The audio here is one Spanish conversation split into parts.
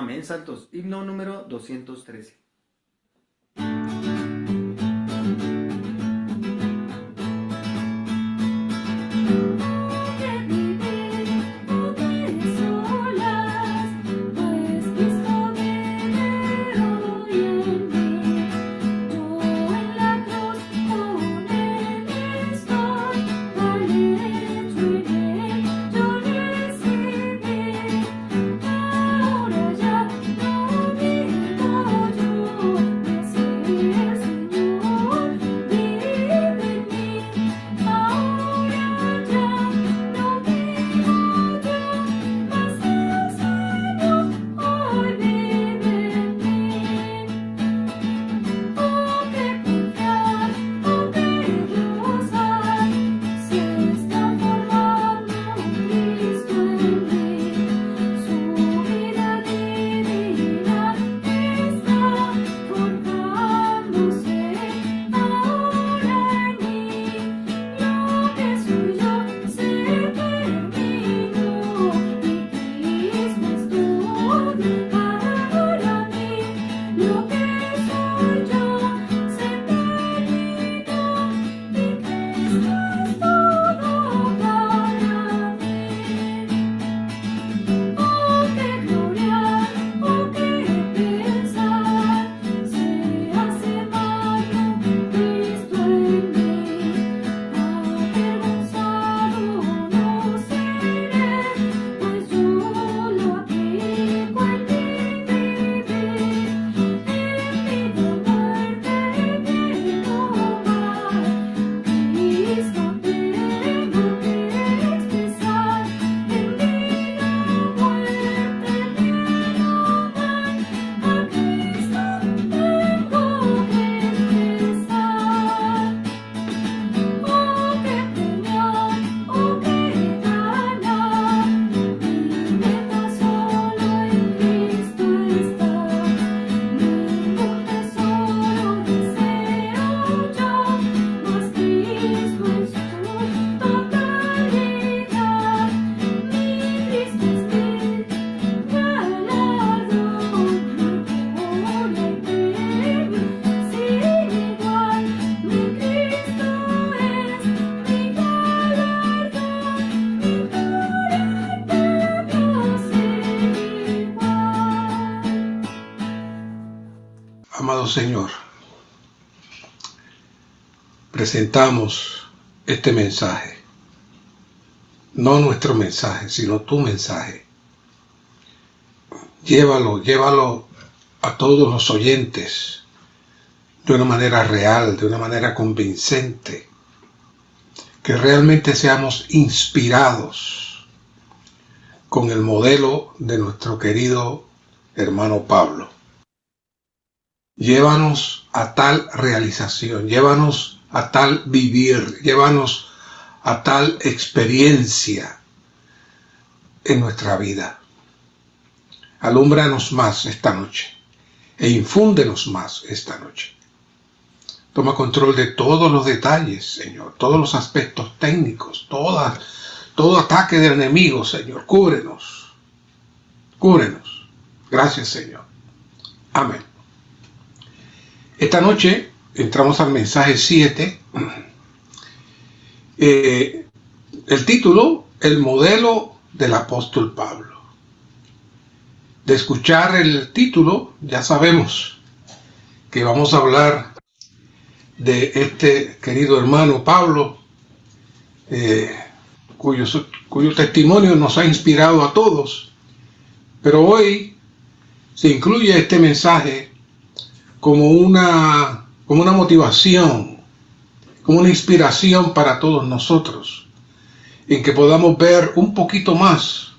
Amén, santos. Himno número 213. Amado Señor, presentamos este mensaje, no nuestro mensaje, sino tu mensaje. Llévalo a todos los oyentes de una manera real, de una manera convincente, que realmente seamos inspirados con el modelo de nuestro querido hermano Pablo. Llévanos a tal realización, llévanos a tal vivir, llévanos a tal experiencia en nuestra vida. Alúmbranos más esta noche e infúndenos más esta noche. Toma control de todos los detalles, Señor, todos los aspectos técnicos, todo ataque del enemigo, Señor. Cúbrenos. Gracias, Señor. Amén. Esta noche entramos al mensaje 7. El título, el modelo del apóstol Pablo. De escuchar el título, ya sabemos que vamos a hablar de este querido hermano Pablo, cuyo testimonio nos ha inspirado a todos. Pero hoy se incluye este mensaje como una motivación, como una inspiración para todos nosotros, en que podamos ver un poquito más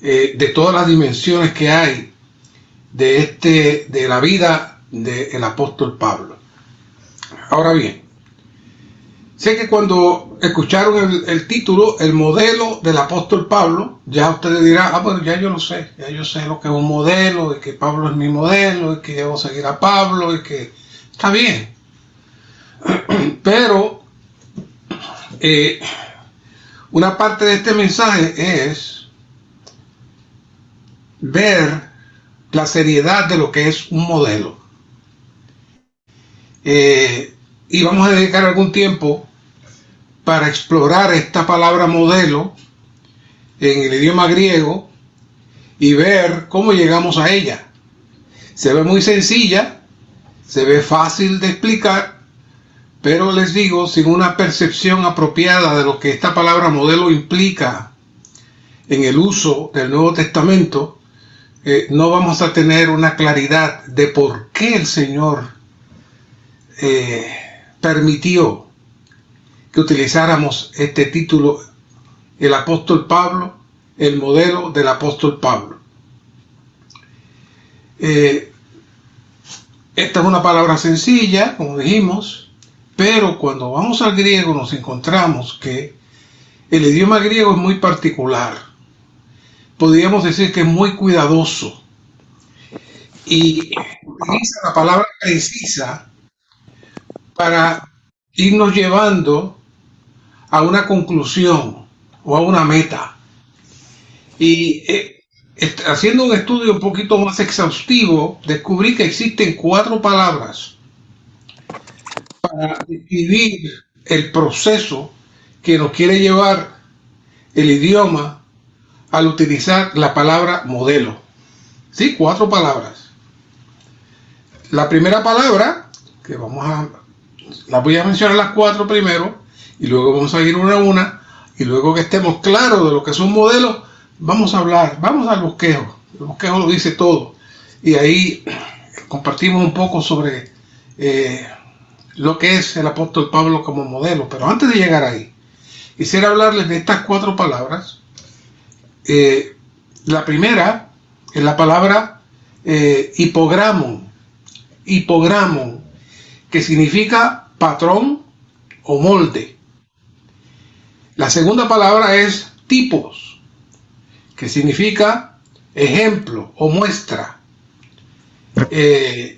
de todas las dimensiones que hay de la vida del apóstol Pablo. Ahora bien, sé que cuando escucharon el título, el modelo del apóstol Pablo, ya ustedes dirán, bueno, ya yo sé lo que es un modelo, y que Pablo es mi modelo, y que debo seguir a Pablo, y que está bien. Pero una parte de este mensaje es ver la seriedad de lo que es un modelo. Y vamos a dedicar algún tiempo para explorar esta palabra modelo en el idioma griego y ver cómo llegamos a ella. Se ve muy sencilla, se ve fácil de explicar, pero les digo, sin una percepción apropiada de lo que esta palabra modelo implica en el uso del Nuevo Testamento, no vamos a tener una claridad de por qué el Señor permitió que utilizáramos este título, el apóstol Pablo, el modelo del apóstol Pablo. Esta es una palabra sencilla, como dijimos, pero cuando vamos al griego nos encontramos que el idioma griego es muy particular. Podríamos decir que es muy cuidadoso y utiliza la palabra precisa para irnos llevando a una conclusión o a una meta. Y haciendo un estudio un poquito más exhaustivo, descubrí que existen 4 palabras para describir el proceso que nos quiere llevar el idioma al utilizar la palabra modelo. Sí, 4 palabras. La primera palabra, que las voy a mencionar las 4 primero, y luego vamos a ir una a una, y luego que estemos claros de lo que son modelos, vamos al bosquejo. El bosquejo lo dice todo. Y ahí compartimos un poco sobre lo que es el apóstol Pablo como modelo. Pero antes de llegar ahí, quisiera hablarles de estas 4 palabras. La primera es la palabra hipogramon, que significa patrón o molde. La segunda palabra es tipos, que significa ejemplo o muestra.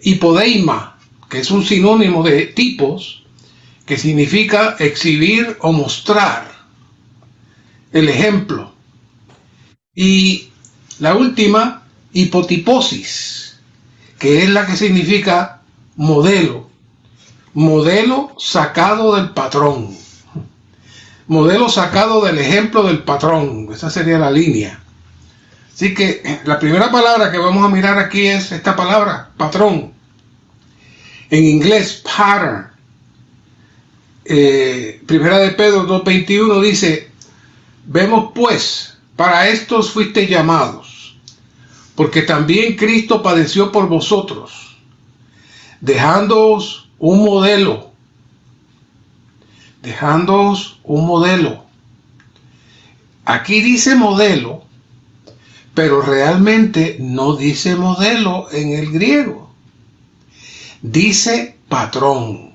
Hipodeima, que es un sinónimo de tipos, que significa exhibir o mostrar el ejemplo. Y la última, hipotiposis, que es la que significa modelo sacado del patrón, modelo sacado del ejemplo del patrón. Esa sería la línea. Así que la primera palabra que vamos a mirar aquí es esta palabra, patrón. En inglés, pattern. Primera de Pedro 2:21 dice: vemos pues, para estos fuisteis llamados, porque también Cristo padeció por vosotros, dejándoos un modelo. Aquí dice modelo, pero realmente no dice modelo en el griego. Dice patrón.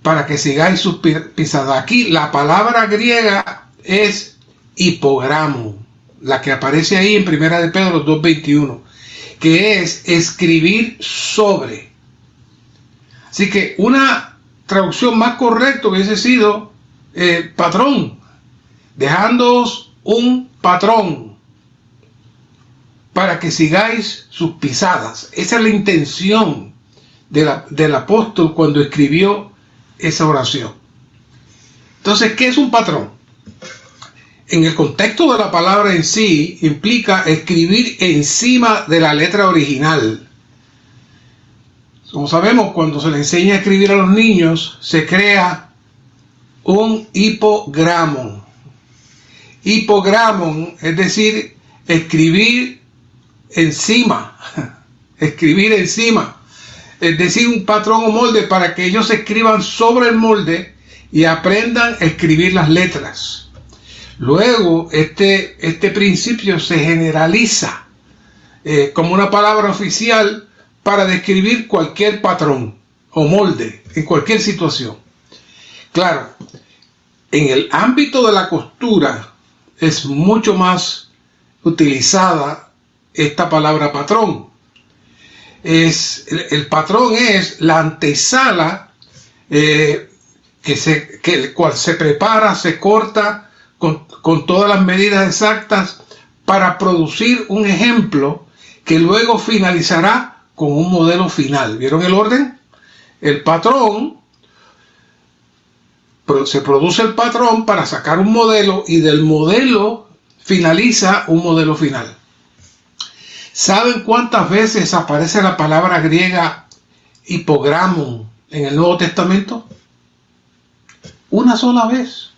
Para que sigáis sus pisadas. Aquí la palabra griega es hipogramo, la que aparece ahí en Primera de Pedro 2:21, que es escribir sobre. Así que una traducción más correcta hubiese sido patrón, dejándoos un patrón para que sigáis sus pisadas. Esa es la intención del apóstol cuando escribió esa oración. Entonces, ¿qué es un patrón? En el contexto de la palabra en sí, implica escribir encima de la letra original. Como sabemos, cuando se le enseña a escribir a los niños, se crea un hipogramón. Hipogramón, es decir, escribir encima. Escribir encima. Es decir, un patrón o molde para que ellos escriban sobre el molde y aprendan a escribir las letras. Luego, este principio se generaliza como una palabra oficial para describir cualquier patrón o molde en cualquier situación. Claro, en el ámbito de la costura es mucho más utilizada esta palabra patrón. El patrón es la antesala el cual se prepara, se corta con todas las medidas exactas para producir un ejemplo que luego finalizará con un modelo final. ¿Vieron el orden? El patrón, se produce el patrón para sacar un modelo y del modelo finaliza un modelo final. ¿Saben cuántas veces aparece la palabra griega hipogramón en el Nuevo Testamento? Una sola vez.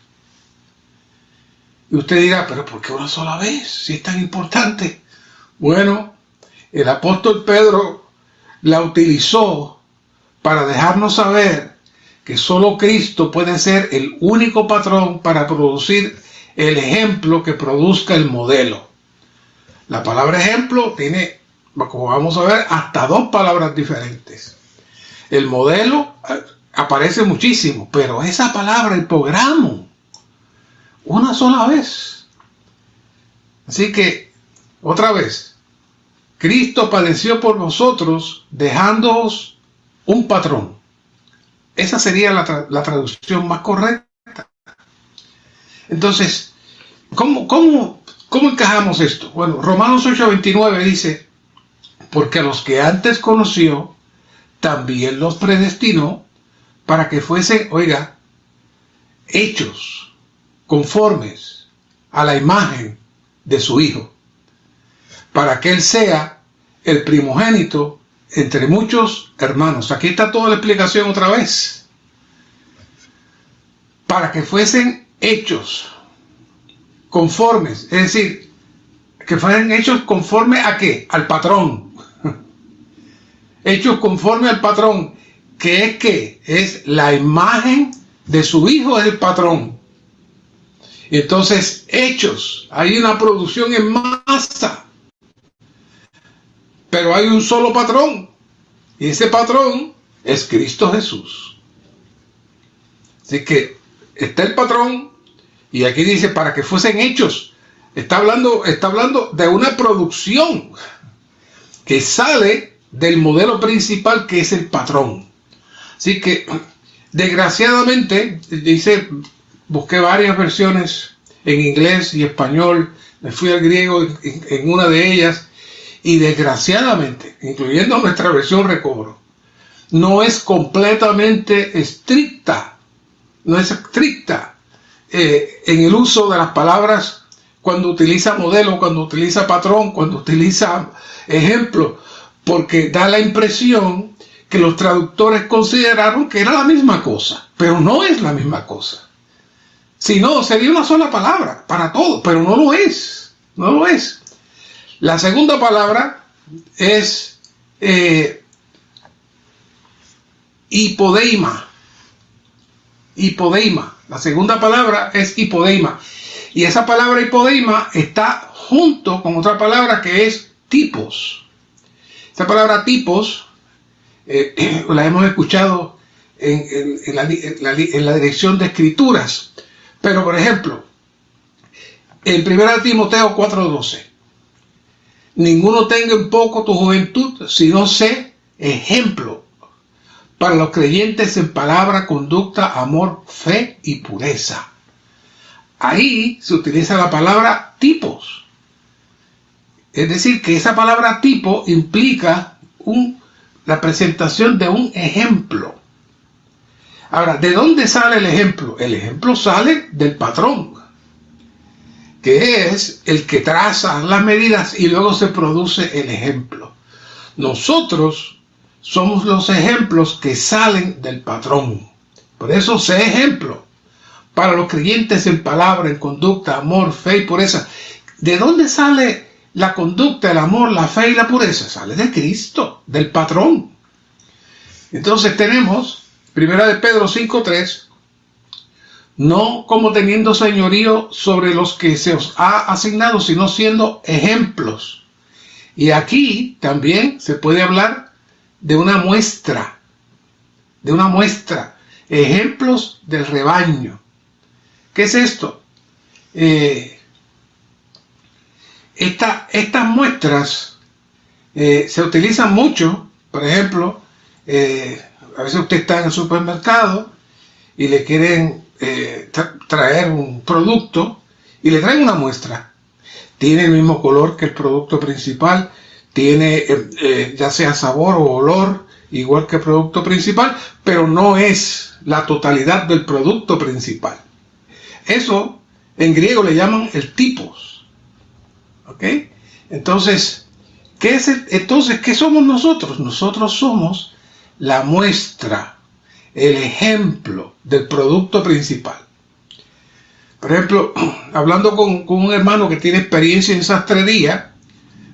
Y usted dirá, pero ¿por qué una sola vez? Si es tan importante. Bueno, el apóstol Pedro la utilizó para dejarnos saber que solo Cristo puede ser el único patrón para producir el ejemplo que produzca el modelo. La palabra ejemplo tiene, como vamos a ver, hasta dos palabras diferentes. El modelo aparece muchísimo, pero esa palabra, hipogramón, una sola vez. Así que, otra vez, Cristo padeció por vosotros dejándoos un patrón. Esa sería la traducción más correcta. Entonces, ¿cómo encajamos esto? Bueno, Romanos 8:29 dice, porque a los que antes conoció, también los predestinó para que fuesen, oiga, hechos conformes a la imagen de su Hijo, para que Él sea el primogénito entre muchos hermanos. Aquí está toda la explicación otra vez. Para que fuesen hechos conformes, es decir, que fueran hechos conforme a ¿qué? Al patrón. Hechos conforme al patrón, que es ¿qué? Es la imagen de su Hijo, es el patrón. Entonces, hechos, hay una producción en masa, pero hay un solo patrón, y ese patrón es Cristo Jesús. Así que está el patrón, y aquí dice para que fuesen hechos. Está hablando de una producción que sale del modelo principal, que es el patrón. Así que, desgraciadamente, dice, busqué varias versiones en inglés y español, me fui al griego en una de ellas, y desgraciadamente, incluyendo nuestra versión Recobro, no es completamente estricta, en el uso de las palabras cuando utiliza modelo, cuando utiliza patrón, cuando utiliza ejemplo, porque da la impresión que los traductores consideraron que era la misma cosa, pero no es la misma cosa. Si no, sería una sola palabra para todo, pero no lo es, no lo es. La segunda palabra es hipodeima. Hipodeima. La segunda palabra es hipodeima. Y esa palabra hipodeima está junto con otra palabra que es tipos. Esa palabra tipos la hemos escuchado en la dirección de escrituras. Pero, por ejemplo, en 1 Timoteo 4:12, ninguno tenga en poco tu juventud, sino sé ejemplo para los creyentes en palabra, conducta, amor, fe y pureza. Ahí se utiliza la palabra tipos. Es decir, que esa palabra tipo implica la presentación de un ejemplo. Ahora, ¿de dónde sale el ejemplo? El ejemplo sale del patrón, que es el que traza las medidas y luego se produce el ejemplo. Nosotros somos los ejemplos que salen del patrón. Por eso sé ejemplo para los creyentes en palabra, en conducta, amor, fe y pureza. ¿De dónde sale la conducta, el amor, la fe y la pureza? Sale de Cristo, del patrón. Entonces tenemos 1 de Pedro 5:3, no como teniendo señorío sobre los que se os ha asignado, sino siendo ejemplos. Y aquí también se puede hablar de una muestra, ejemplos del rebaño. ¿Qué es esto? Estas muestras se utilizan mucho, por ejemplo, a veces usted está en el supermercado y le quieren traer un producto y le traen una muestra. Tiene el mismo color que el producto principal, tiene ya sea sabor o olor, igual que el producto principal, pero no es la totalidad del producto principal. Eso en griego le llaman el tipos. ¿Ok? Entonces, ¿qué somos nosotros? Nosotros somos la muestra, el ejemplo del producto principal. Por ejemplo, hablando con un hermano que tiene experiencia en sastrería,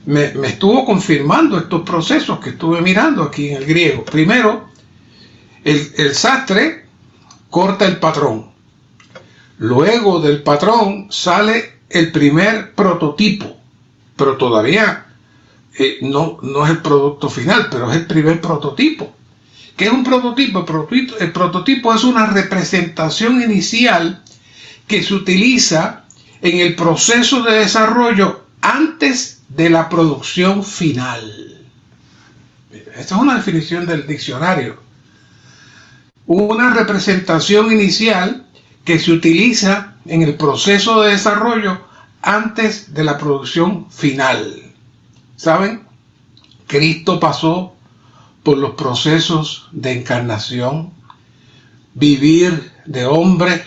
me estuvo confirmando estos procesos que estuve mirando aquí en el griego. Primero, el sastre corta el patrón. Luego del patrón sale el primer prototipo, pero todavía no es el producto final, pero es el primer prototipo. ¿Qué es un prototipo? El prototipo es una representación inicial que se utiliza en el proceso de desarrollo antes de la producción final. Esta es una definición del diccionario. Una representación inicial que se utiliza en el proceso de desarrollo antes de la producción final. ¿Saben? Cristo pasó por los procesos de encarnación, vivir de hombre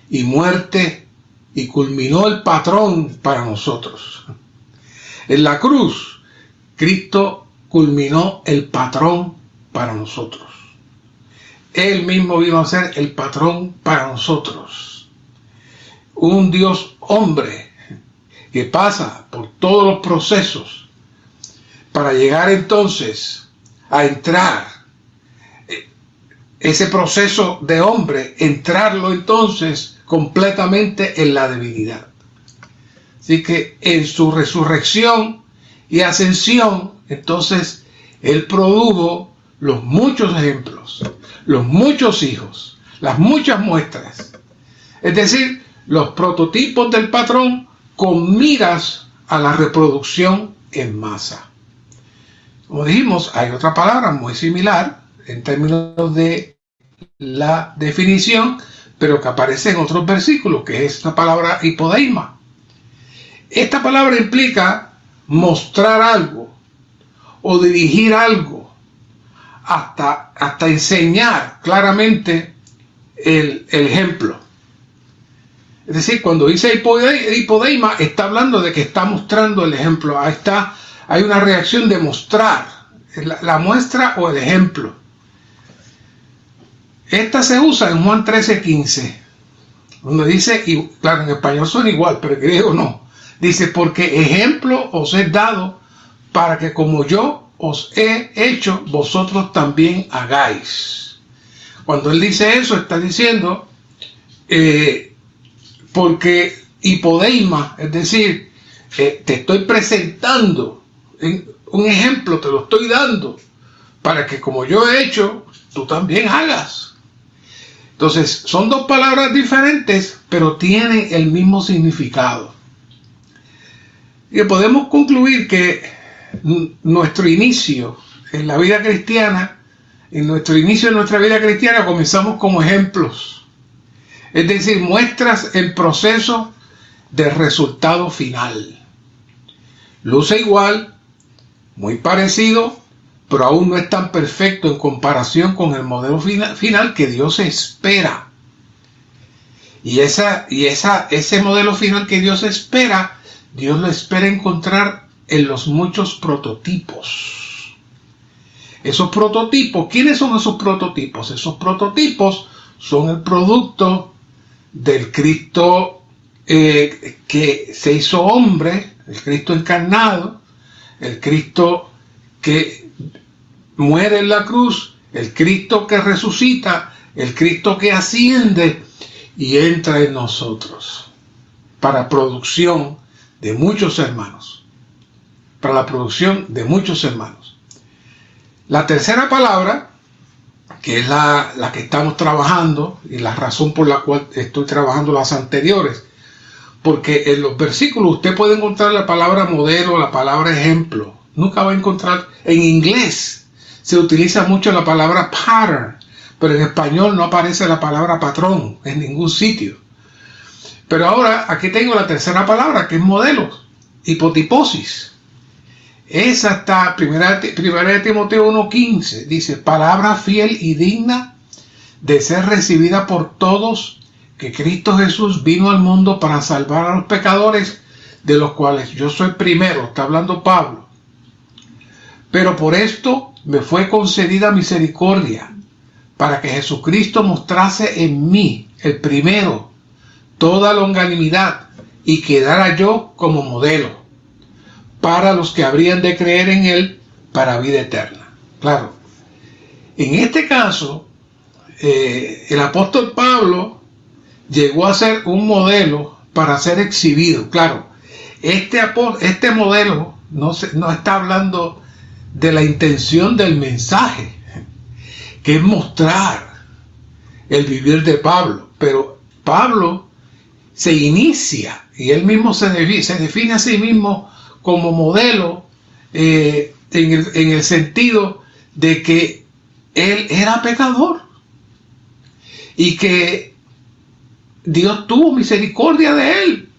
y muerte, y culminó el patrón para nosotros. En la cruz, Cristo culminó el patrón para nosotros. Él mismo vino a ser el patrón para nosotros. Un Dios hombre que pasa por todos los procesos para llegar entonces a entrar ese proceso de hombre, entrarlo entonces completamente en la divinidad. Así que en su resurrección y ascensión, entonces Él produjo los muchos ejemplos, los muchos hijos, las muchas muestras. Es decir, los prototipos del patrón con miras a la reproducción en masa. Como dijimos, hay otra palabra muy similar en términos de la definición, pero que aparece en otros versículos, que es la palabra hipodeima. Esta palabra implica mostrar algo o dirigir algo, hasta enseñar claramente el ejemplo. Es decir, cuando dice hipodeima, está hablando de que está mostrando el ejemplo. Ahí está, hay una reacción de mostrar, la muestra o el ejemplo. Esta se usa en Juan 13:15, donde dice, y claro, en español son igual, pero en griego no. Dice, porque ejemplo os he dado para que como yo os he hecho, vosotros también hagáis. Cuando él dice eso, está diciendo, porque hipodeima, es decir, te estoy presentando un ejemplo, te lo estoy dando, para que como yo he hecho, tú también hagas. Entonces, son dos palabras diferentes, pero tienen el mismo significado. Y podemos concluir que nuestro inicio en la vida cristiana, en nuestro inicio de nuestra vida cristiana, comenzamos como ejemplos. Es decir, muestras el proceso del resultado final. Luce igual, muy parecido, pero aún no es tan perfecto en comparación con el modelo final que Dios espera. Y ese modelo final que Dios espera, Dios lo espera encontrar en los muchos prototipos. Esos prototipos, ¿quiénes son esos prototipos? Esos prototipos son el producto del Cristo que se hizo hombre, el Cristo encarnado, el Cristo que muere en la cruz, el Cristo que resucita, el Cristo que asciende y entra en nosotros para producción de muchos hermanos. Para la producción de muchos hermanos. La tercera palabra, que es la que estamos trabajando y la razón por la cual estoy trabajando las anteriores, porque en los versículos usted puede encontrar la palabra modelo, la palabra ejemplo. Nunca va a encontrar, en inglés se utiliza mucho la palabra pattern, pero en español no aparece la palabra patrón en ningún sitio. Pero ahora aquí tengo la tercera palabra, que es modelo, hipotiposis. Esa está, primera de Timoteo 1:15, dice, palabra fiel y digna de ser recibida por todos, que Cristo Jesús vino al mundo para salvar a los pecadores, de los cuales yo soy primero, está hablando Pablo. Pero por esto me fue concedida misericordia, para que Jesucristo mostrase en mí, el primero, toda longanimidad, y quedara yo como modelo para los que habrían de creer en él para vida eterna. Claro, en este caso, el apóstol Pablo llegó a ser un modelo para ser exhibido. Claro, este modelo no está hablando de la intención del mensaje, que es mostrar el vivir de Pablo, pero Pablo se inicia y él mismo se define a sí mismo como modelo en el sentido de que él era pecador y que Dios tuvo misericordia de él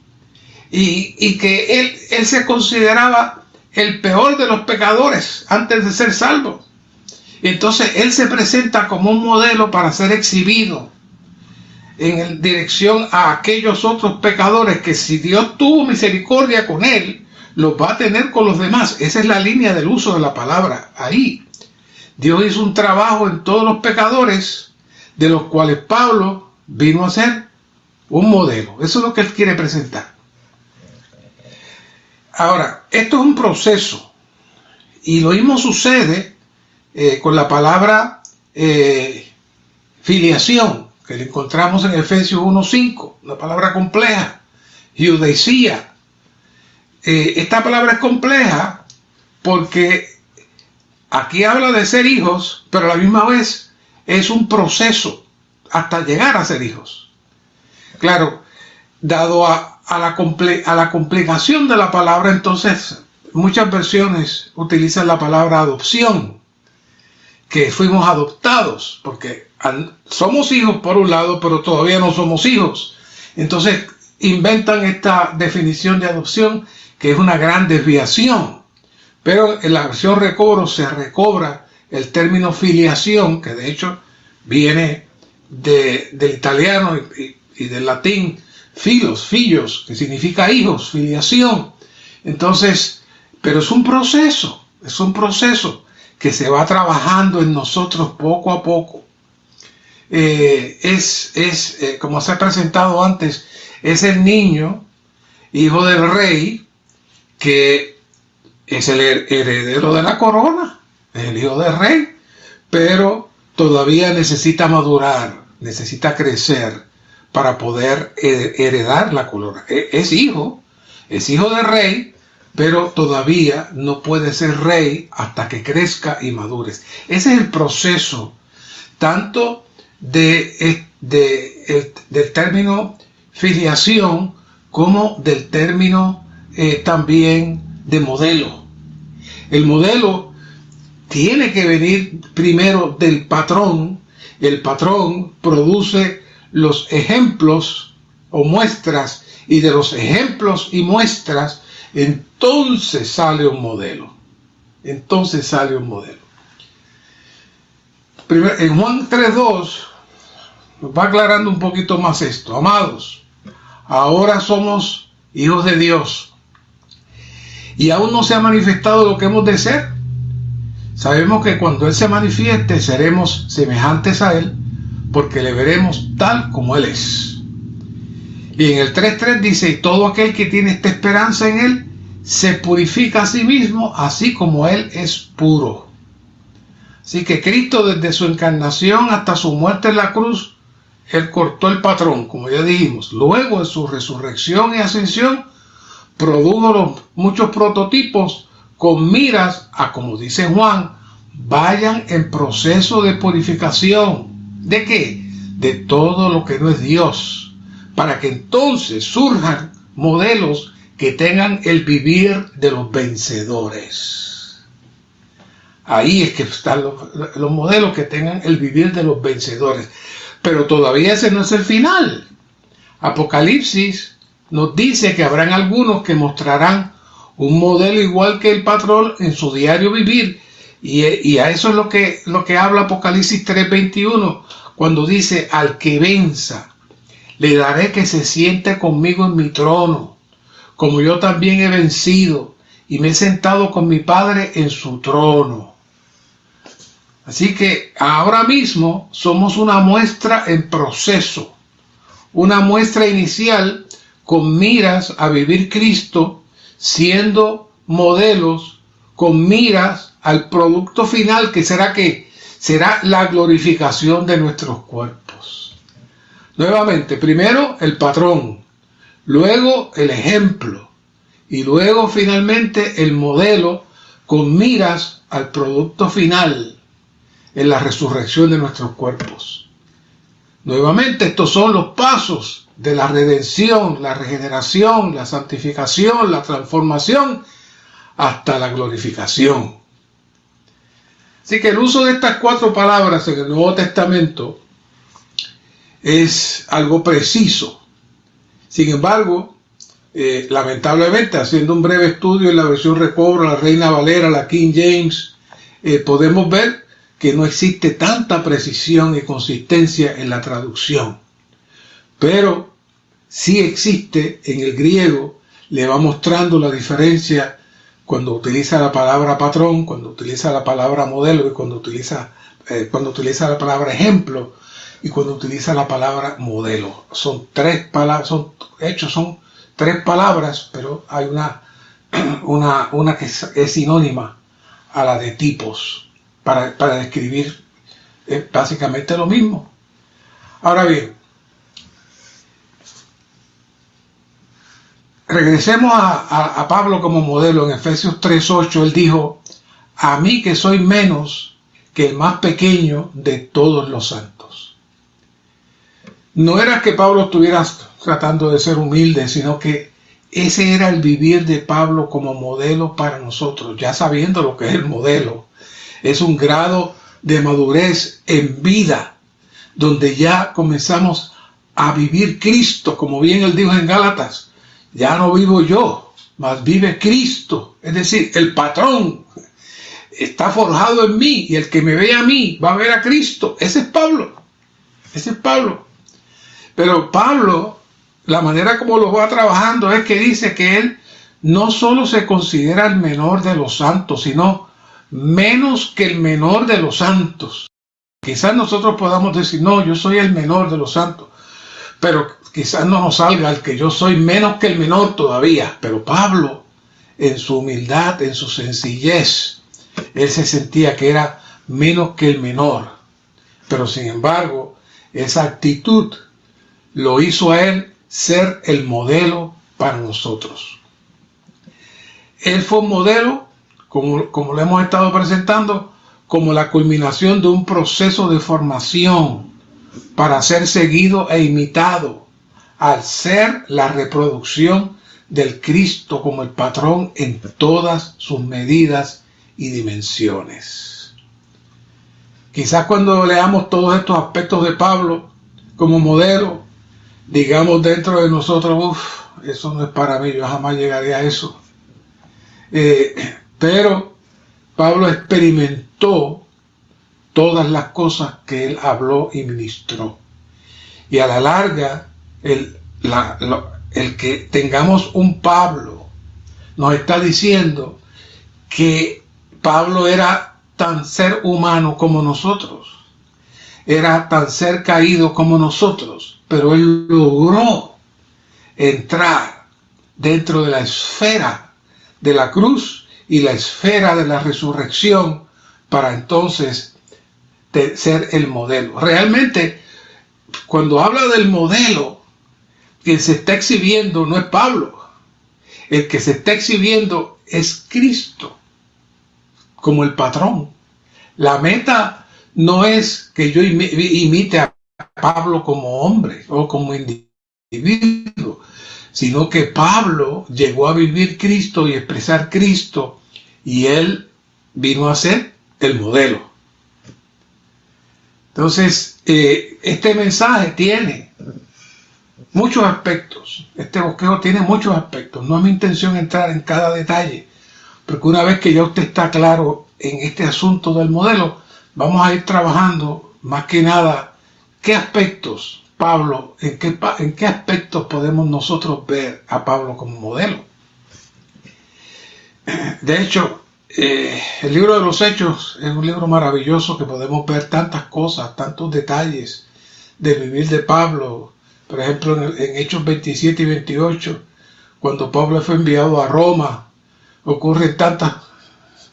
y que él se consideraba el peor de los pecadores antes de ser salvo. Entonces él se presenta como un modelo para ser exhibido en dirección a aquellos otros pecadores que, si Dios tuvo misericordia con él, los va a tener con los demás. Esa es la línea del uso de la palabra ahí. Dios hizo un trabajo en todos los pecadores, de los cuales Pablo vino a ser un modelo. Eso es lo que él quiere presentar. Ahora, esto es un proceso, y lo mismo sucede con la palabra filiación, que le encontramos en Efesios 1:5, una palabra compleja, eudeisia. Esta palabra es compleja porque aquí habla de ser hijos, pero a la misma vez es un proceso hasta llegar a ser hijos. Claro, dado a la complicación de la palabra, entonces muchas versiones utilizan la palabra adopción, que fuimos adoptados, porque somos hijos por un lado, pero todavía no somos hijos. Entonces inventan esta definición de adopción, que es una gran desviación. Pero en la versión recobro se recobra el término filiación, que de hecho viene del italiano y del latín fillos, que significa hijos, filiación. Entonces, pero es un proceso que se va trabajando en nosotros poco a poco. Como se ha presentado antes, es el niño, hijo del rey, que es el heredero de la corona, es el hijo del rey, pero todavía necesita madurar, necesita crecer para poder heredar la corona. Es hijo del rey, pero todavía no puede ser rey hasta que crezca y madure. Ese es el proceso, tanto del término filiación como del término también de modelo. El modelo tiene que venir primero del patrón. El patrón produce los ejemplos o muestras, y de los ejemplos y muestras entonces sale un modelo. En Juan 3:2 nos va aclarando un poquito más esto. Amados, ahora somos hijos de Dios, y aún no se ha manifestado lo que hemos de ser. Sabemos que cuando Él se manifieste seremos semejantes a Él, porque le veremos tal como Él es. Y en el 3:3 dice, y todo aquel que tiene esta esperanza en Él se purifica a sí mismo, así como Él es puro. Así que Cristo, desde su encarnación hasta su muerte en la cruz, Él cortó el patrón, como ya dijimos. Luego, en su resurrección y ascensión, produjo los muchos prototipos con miras a, como dice Juan, vayan en proceso de purificación. ¿De qué? De todo lo que no es Dios, para que entonces surjan modelos que tengan el vivir de los vencedores. Ahí es que están los modelos que tengan el vivir de los vencedores. Pero todavía ese no es el final. Apocalipsis nos dice que habrán algunos que mostrarán un modelo igual que el patrón en su diario vivir. Y a eso es lo que habla Apocalipsis 3:21, cuando dice: al que venza, le daré que se siente conmigo en mi trono, como yo también he vencido y me he sentado con mi Padre en su trono. Así que ahora mismo somos una muestra en proceso, una muestra inicial con miras a vivir Cristo, siendo modelos con miras al producto final, que será la glorificación de nuestros cuerpos. Nuevamente, primero el patrón, luego el ejemplo y luego finalmente el modelo con miras al producto final en la resurrección de nuestros cuerpos. Nuevamente, estos son los pasos de la redención, la regeneración, la santificación, la transformación hasta la glorificación. Así que el uso de estas 4 palabras en el Nuevo Testamento es algo preciso. Sin embargo, lamentablemente, haciendo un breve estudio en la versión Recobro, la Reina Valera, la King James, podemos ver que no existe tanta precisión y consistencia en la traducción. Pero sí existe en el griego, le va mostrando la diferencia cuando utiliza la palabra patrón, cuando utiliza la palabra modelo y cuando utiliza la palabra ejemplo y cuando utiliza la palabra modelo. Son 3 palabras, son 3 palabras, pero hay una que es sinónima a la de tipos para describir básicamente lo mismo. Ahora bien, regresemos a Pablo como modelo. En Efesios 3:8 él dijo: a mí que soy menos que el más pequeño de todos los santos. No era que Pablo estuviera tratando de ser humilde, sino que ese era el vivir de Pablo como modelo para nosotros, ya sabiendo lo que es el modelo. Es un grado de madurez en vida, donde ya comenzamos a vivir Cristo, como bien él dijo en Gálatas: ya no vivo yo, mas vive Cristo. Es decir, el patrón está forjado en mí, y el que me ve a mí va a ver a Cristo. Ese es Pablo. Ese es Pablo. Pero Pablo, la manera como lo va trabajando es que dice que él no solo se considera el menor de los santos, sino menos que el menor de los santos. Quizás nosotros podamos decir: no, yo soy el menor de los santos, pero quizás no nos salga el que yo soy menos que el menor todavía. Pero Pablo, en su humildad, en su sencillez, él se sentía que era menos que el menor. Pero sin embargo, esa actitud lo hizo a él ser el modelo para nosotros. Él fue un modelo, como lo hemos estado presentando, como la culminación de un proceso de formación para ser seguido e imitado, al ser la reproducción del Cristo como el patrón en todas sus medidas y dimensiones. Quizás cuando leamos todos estos aspectos de Pablo como modelo, digamos dentro de nosotros: eso no es para mí, yo jamás llegaré a eso. Pero Pablo experimentó todas las cosas que él habló y ministró. Y a la larga, el que tengamos un Pablo nos está diciendo que Pablo era tan ser humano como nosotros, era tan ser caído como nosotros, pero él logró entrar dentro de la esfera de la cruz y la esfera de la resurrección para entonces ser el modelo. Realmente, cuando habla del modelo, quien se está exhibiendo no es Pablo. El que se está exhibiendo es Cristo como el patrón. La meta no es que yo imite a Pablo como hombre o como individuo, sino que Pablo llegó a vivir Cristo y expresar Cristo, y él vino a ser el modelo. Entonces, este mensaje tiene muchos aspectos. Este bosquejo tiene muchos aspectos. No es mi intención entrar en cada detalle, porque una vez que ya usted está claro en este asunto del modelo, vamos a ir trabajando más que nada qué aspectos Pablo, en qué aspectos podemos nosotros ver a Pablo como modelo. De hecho, el libro de los Hechos es un libro maravilloso que podemos ver tantas cosas, tantos detalles del vivir de Pablo. Por ejemplo, en Hechos 27 y 28, cuando Pablo fue enviado a Roma, ocurren tantas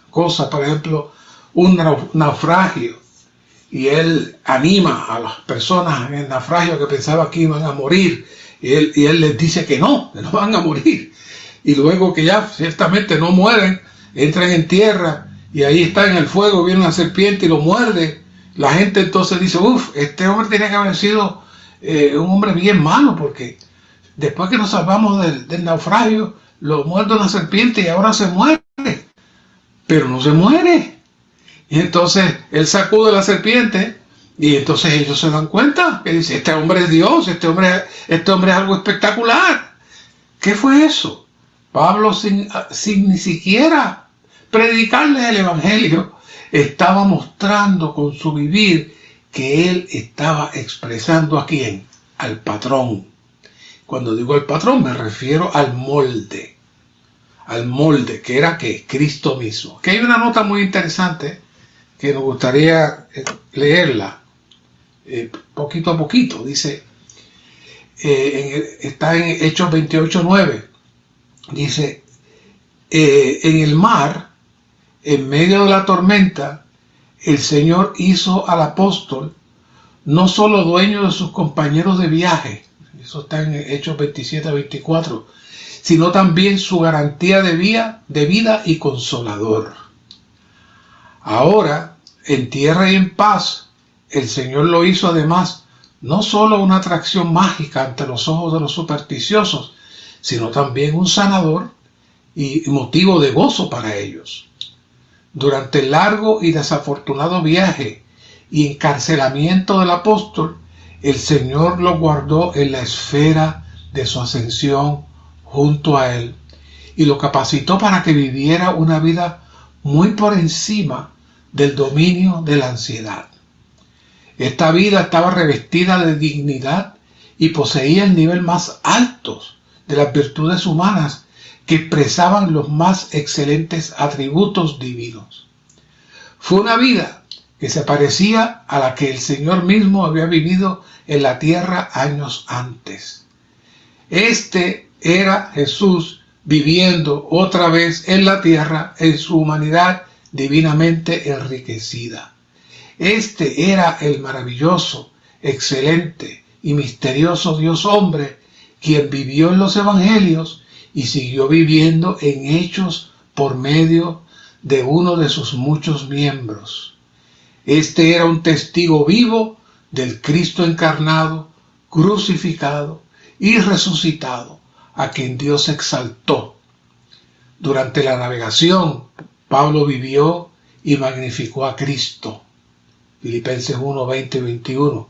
cosas. Por ejemplo, un naufragio, y él anima a las personas en el naufragio que pensaban que iban a morir, y él les dice que no van a morir. Y luego que ya ciertamente no mueren, entran en tierra y ahí está en el fuego, viene una serpiente y lo muerde. La gente entonces dice, este hombre tiene que haber sido un hombre bien malo, porque después que nos salvamos del naufragio, lo muerde una serpiente y ahora se muere. Pero no se muere. Y entonces él sacude la serpiente y entonces ellos se dan cuenta que dice, este hombre es Dios, este hombre es algo espectacular. ¿Qué fue eso? Pablo, sin ni siquiera predicarles el evangelio, estaba mostrando con su vivir que él estaba expresando a quién, al patrón. Cuando digo al patrón me refiero al molde, que era que Cristo mismo. Que hay una nota muy interesante que nos gustaría leerla poquito a poquito. Dice, está en Hechos 28:9. Dice, en el mar, en medio de la tormenta, el Señor hizo al apóstol no solo dueño de sus compañeros de viaje, eso está en Hechos 27-24, sino también su garantía de vida y consolador. Ahora, en tierra y en paz, el Señor lo hizo además no solo una atracción mágica ante los ojos de los supersticiosos, sino también un sanador y motivo de gozo para ellos. Durante el largo y desafortunado viaje y encarcelamiento del apóstol, el Señor lo guardó en la esfera de su ascensión junto a él y lo capacitó para que viviera una vida muy por encima del dominio de la ansiedad. Esta vida estaba revestida de dignidad y poseía el nivel más alto de las virtudes humanas que expresaban los más excelentes atributos divinos. Fue una vida que se parecía a la que el Señor mismo había vivido en la tierra años antes. Este era Jesús viviendo otra vez en la tierra en su humanidad divinamente enriquecida. Este era el maravilloso, excelente y misterioso Dios hombre, quien vivió en los evangelios y siguió viviendo en hechos por medio de uno de sus muchos miembros. Este era un testigo vivo del Cristo encarnado, crucificado y resucitado, a quien Dios exaltó. Durante la navegación, Pablo vivió y magnificó a Cristo. Filipenses 1, 20 y 21.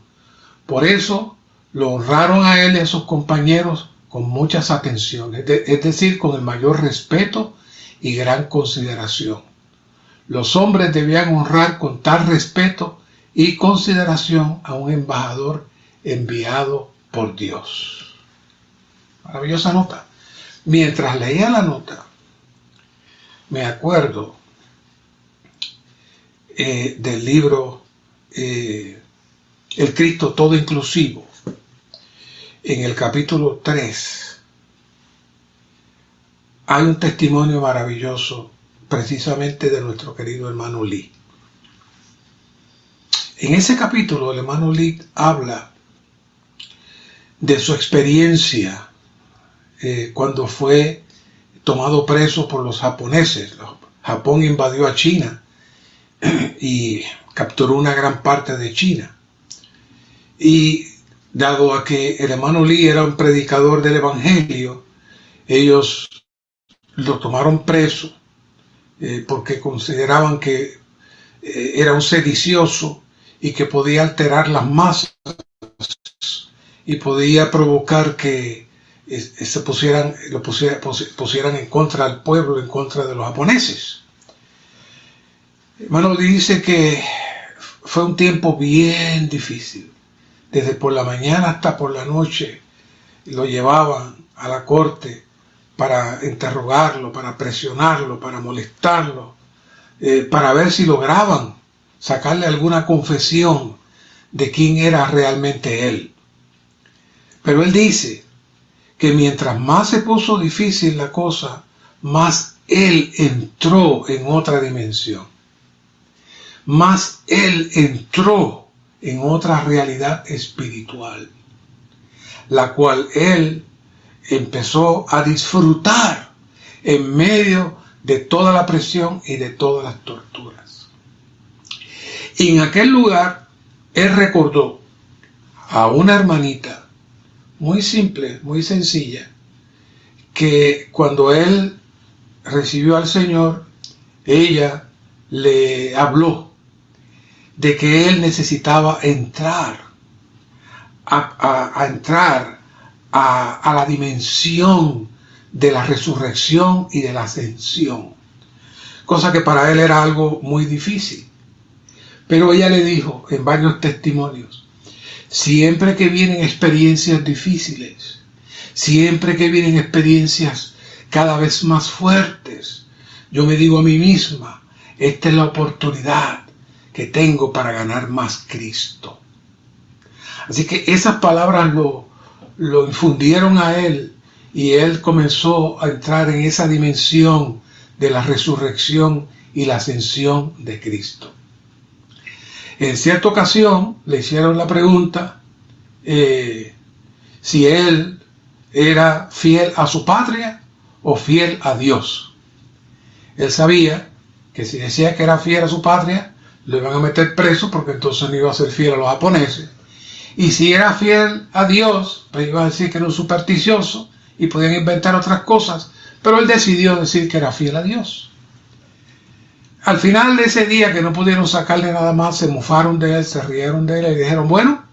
Por eso lo honraron a él y a sus compañeros con muchas atenciones, es decir, con el mayor respeto y gran consideración. Los hombres debían honrar con tal respeto y consideración a un embajador enviado por Dios. Maravillosa nota. Mientras leía la nota, me acuerdo del libro El Cristo Todo Inclusivo. En el capítulo 3 hay un testimonio maravilloso precisamente de nuestro querido hermano Lee. En ese capítulo el hermano Lee habla de su experiencia cuando fue tomado preso por los japoneses. Japón invadió a China y capturó una gran parte de China. Y dado a que el hermano Lee era un predicador del evangelio, ellos lo tomaron preso porque consideraban que era un sedicioso y que podía alterar las masas y podía provocar que pusieran en contra del pueblo, en contra de los japoneses. Hermano, dice que fue un tiempo bien difícil. Desde por la mañana hasta por la noche lo llevaban a la corte para interrogarlo, para presionarlo, para molestarlo, para ver si lograban sacarle alguna confesión de quién era realmente él. Pero él dice que mientras más se puso difícil la cosa, más él entró en otra dimensión. Más él entró en otra realidad espiritual, la cual él empezó a disfrutar en medio de toda la presión y de todas las torturas. Y en aquel lugar, él recordó a una hermanita muy simple, muy sencilla, que cuando él recibió al Señor, ella le habló de que él necesitaba entrar a la dimensión de la resurrección y de la ascensión, cosa que para él era algo muy difícil. Pero ella le dijo en varios testimonios: siempre que vienen experiencias difíciles, siempre que vienen experiencias cada vez más fuertes, yo me digo a mí misma, esta es la oportunidad que tengo para ganar más Cristo. Así que esas palabras lo infundieron a él, y él comenzó a entrar en esa dimensión de la resurrección y la ascensión de Cristo. En cierta ocasión le hicieron la pregunta si él era fiel a su patria o fiel a Dios. Él sabía que si decía que era fiel a su patria, lo iban a meter preso, porque entonces no iba a ser fiel a los japoneses. Y si era fiel a Dios, pues iba a decir que era un supersticioso y podían inventar otras cosas. Pero él decidió decir que era fiel a Dios. Al final de ese día, que no pudieron sacarle nada más, se mofaron de él, se rieron de él y dijeron: bueno,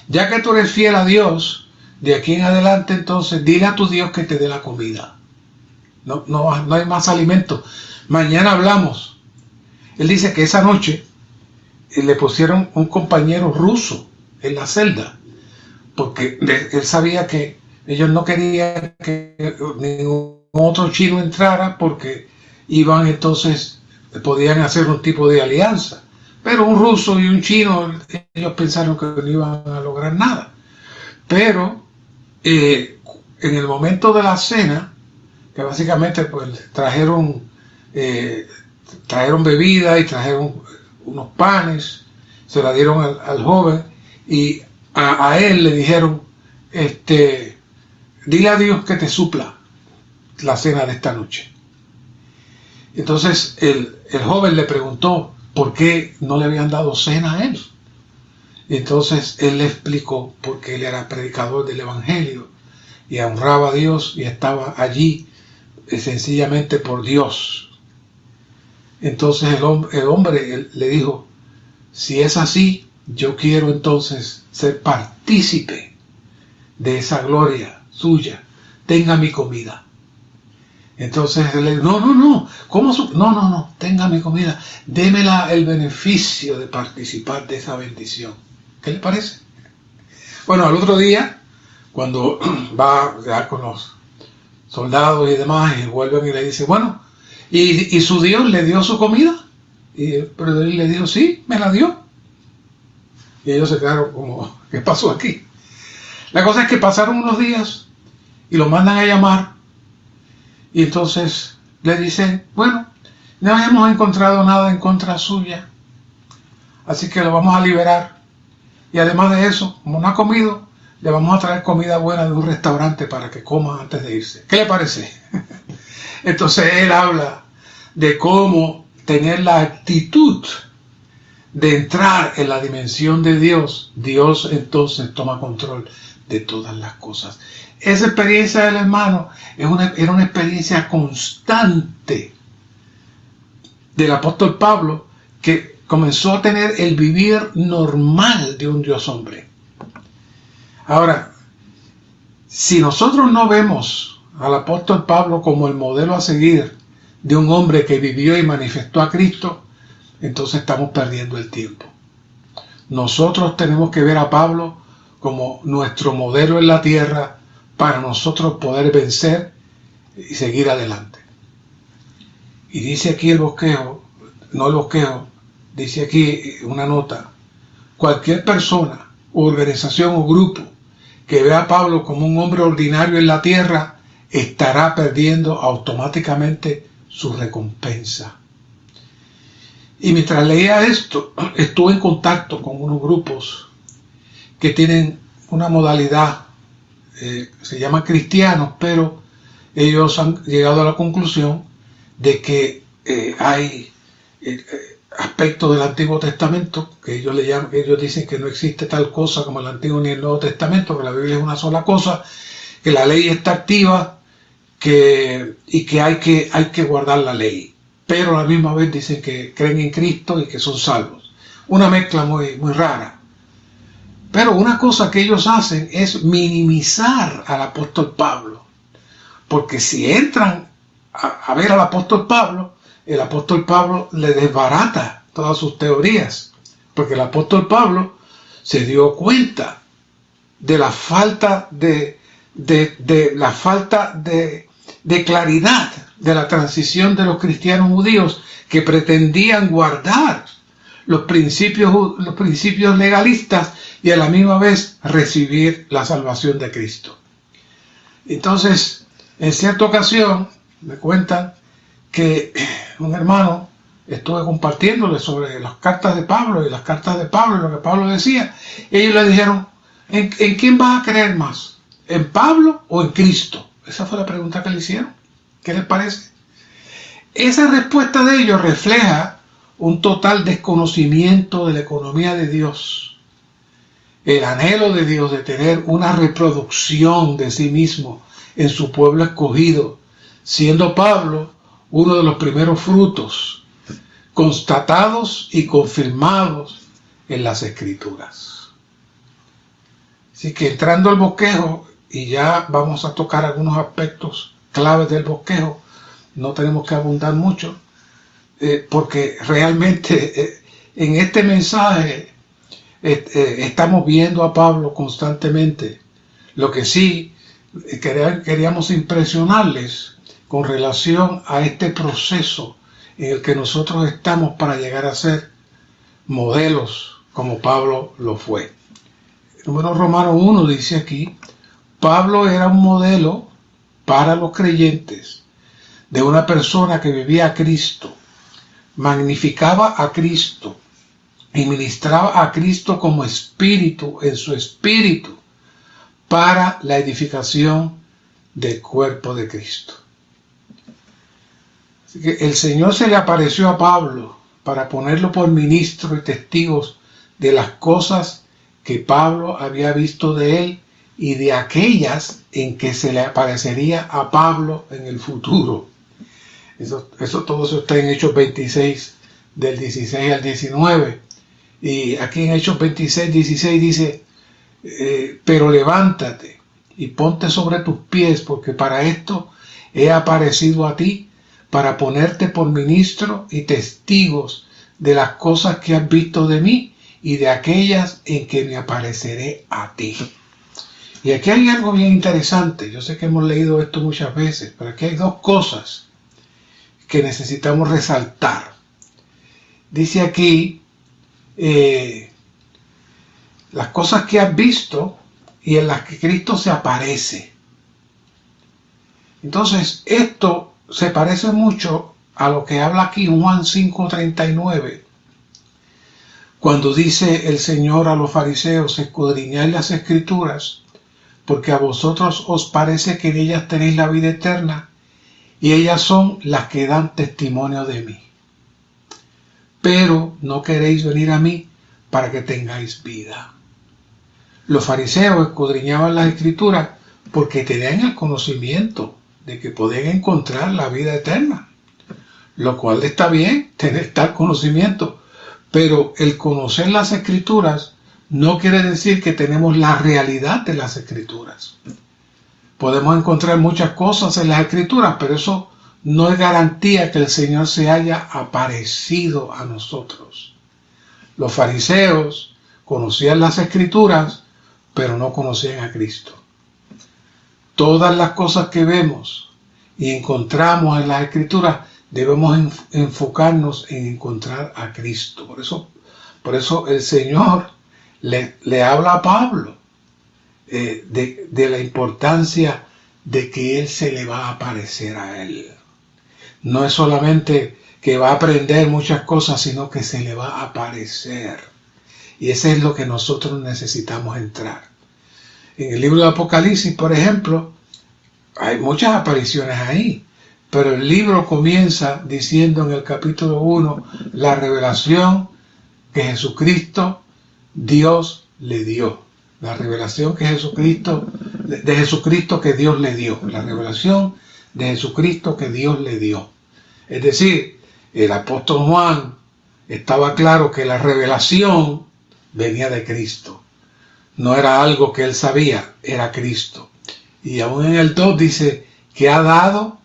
ya que tú eres fiel a Dios, de aquí en adelante entonces dile a tu Dios que te dé la comida. No hay más alimento. Mañana hablamos. Él dice que esa noche le pusieron un compañero ruso en la celda, porque él sabía que ellos no querían que ningún otro chino entrara, porque entonces podían hacer un tipo de alianza. Pero un ruso y un chino, ellos pensaron que no iban a lograr nada. Pero en el momento de la cena, que básicamente pues trajeron bebida y trajeron unos panes, se la dieron al joven, y a él le dijeron: dile a Dios que te supla la cena de esta noche. Entonces el joven le preguntó por qué no le habían dado cena a él. Y entonces él le explicó porque él era predicador del evangelio y honraba a Dios y estaba allí sencillamente por Dios. Entonces el hombre le dijo: si es así, yo quiero entonces ser partícipe de esa gloria suya, tenga mi comida. Entonces él le dijo: no, ¿cómo? No, tenga mi comida, démela el beneficio de participar de esa bendición. ¿Qué le parece? Bueno, al otro día, cuando va ya con los soldados y demás, y vuelven y le dice: bueno, ¿y su Dios le dio su comida? Pero él le dijo: sí, me la dio. Y ellos se quedaron como: ¿qué pasó aquí? La cosa es que pasaron unos días y lo mandan a llamar, y entonces le dicen: bueno, no hemos encontrado nada en contra suya, así que lo vamos a liberar, y además de eso, como no ha comido, le vamos a traer comida buena de un restaurante para que coma antes de irse. ¿Qué le parece? Entonces él habla de cómo tener la actitud de entrar en la dimensión de Dios. Dios entonces toma control de todas las cosas. Esa experiencia del hermano era una experiencia constante del apóstol Pablo, que comenzó a tener el vivir normal de un Dios hombre. Ahora, Si nosotros no vemos al apóstol Pablo como el modelo a seguir de un hombre que vivió y manifestó a Cristo, entonces estamos perdiendo el tiempo. Nosotros tenemos que ver a Pablo como nuestro modelo en la tierra para nosotros poder vencer y seguir adelante. Y dice aquí el bosquejo, no el bosquejo, dice aquí una nota: cualquier persona, organización o grupo que vea a Pablo como un hombre ordinario en la tierra estará perdiendo automáticamente su recompensa. Y mientras leía esto, estuve en contacto con unos grupos que tienen una modalidad, se llaman cristianos, pero ellos han llegado a la conclusión de que hay aspectos del Antiguo Testamento que ellos le llaman, ellos dicen que no existe tal cosa como el Antiguo ni el Nuevo Testamento, que la Biblia es una sola cosa, que la ley está activa, y que hay que guardar la ley, pero a la misma vez dicen que creen en Cristo y que son salvos. Una mezcla muy rara. Pero una cosa que ellos hacen es minimizar al apóstol Pablo, porque si entran a ver al apóstol Pablo, el apóstol Pablo le desbarata todas sus teorías, porque el apóstol Pablo se dio cuenta de la falta de claridad de la transición de los cristianos judíos que pretendían guardar los principios legalistas y a la misma vez recibir la salvación de Cristo. Entonces, en cierta ocasión, me cuentan que un hermano estuve compartiéndole sobre las cartas de Pablo y lo que Pablo decía. Ellos le dijeron: ¿en quién vas a creer más? ¿En Pablo o en Cristo? Esa fue la pregunta que le hicieron. ¿Qué les parece? Esa respuesta de ellos refleja un total desconocimiento de la economía de Dios, el anhelo de Dios de tener una reproducción de sí mismo en su pueblo escogido, siendo Pablo uno de los primeros frutos constatados y confirmados en las Escrituras. Así que entrando al bosquejo, y ya vamos a tocar algunos aspectos claves del bosquejo, no tenemos que abundar mucho, porque realmente en este mensaje estamos viendo a Pablo constantemente. Lo que sí queríamos impresionarles con relación a este proceso en el que nosotros estamos para llegar a ser modelos como Pablo lo fue. Número Romano 1 dice aquí: Pablo era un modelo para los creyentes de una persona que vivía a Cristo, magnificaba a Cristo y ministraba a Cristo como espíritu en su espíritu para la edificación del cuerpo de Cristo. Así que el Señor se le apareció a Pablo para ponerlo por ministro y testigos de las cosas que Pablo había visto de él y de aquellas en que se le aparecería a Pablo en el futuro. Todo eso está en Hechos 26, del 16 al 19. Y aquí en Hechos 26, 16 dice: pero levántate y ponte sobre tus pies, porque para esto he aparecido a ti, para ponerte por ministro y testigos de las cosas que has visto de mí y de aquellas en que me apareceré a ti. Y aquí hay algo bien interesante. Yo sé que hemos leído esto muchas veces, pero aquí hay dos cosas que necesitamos resaltar. Dice aquí: las cosas que has visto y en las que Cristo se aparece. Entonces, esto se parece mucho a lo que habla aquí Juan 5:39, cuando dice el Señor a los fariseos: escudriñad las Escrituras, porque a vosotros os parece que en ellas tenéis la vida eterna, y ellas son las que dan testimonio de mí. Pero no queréis venir a mí para que tengáis vida. Los fariseos escudriñaban las Escrituras porque tenían el conocimiento de que podían encontrar la vida eterna, lo cual está bien, tener tal conocimiento, pero el conocer las Escrituras no quiere decir que tenemos la realidad de las Escrituras. Podemos encontrar muchas cosas en las Escrituras, pero eso no es garantía que el Señor se haya aparecido a nosotros. Los fariseos conocían las Escrituras, pero no conocían a Cristo. Todas las cosas que vemos y encontramos en las Escrituras debemos enfocarnos en encontrar a Cristo. Por eso el Señor le habla a Pablo de la importancia de que Él se le va a aparecer a él. No es solamente que va a aprender muchas cosas, sino que se le va a aparecer. Y eso es lo que nosotros necesitamos entrar. En el libro de Apocalipsis, por ejemplo, hay muchas apariciones ahí, pero el libro comienza diciendo en el capítulo 1 la revelación que Jesucristo, Dios le dio. La revelación que de Jesucristo que Dios le dio. La revelación de Jesucristo que Dios le dio. Es decir, el apóstol Juan estaba claro que la revelación venía de Cristo. No era algo que él sabía, era Cristo. Y aún en el 2 dice que ha dado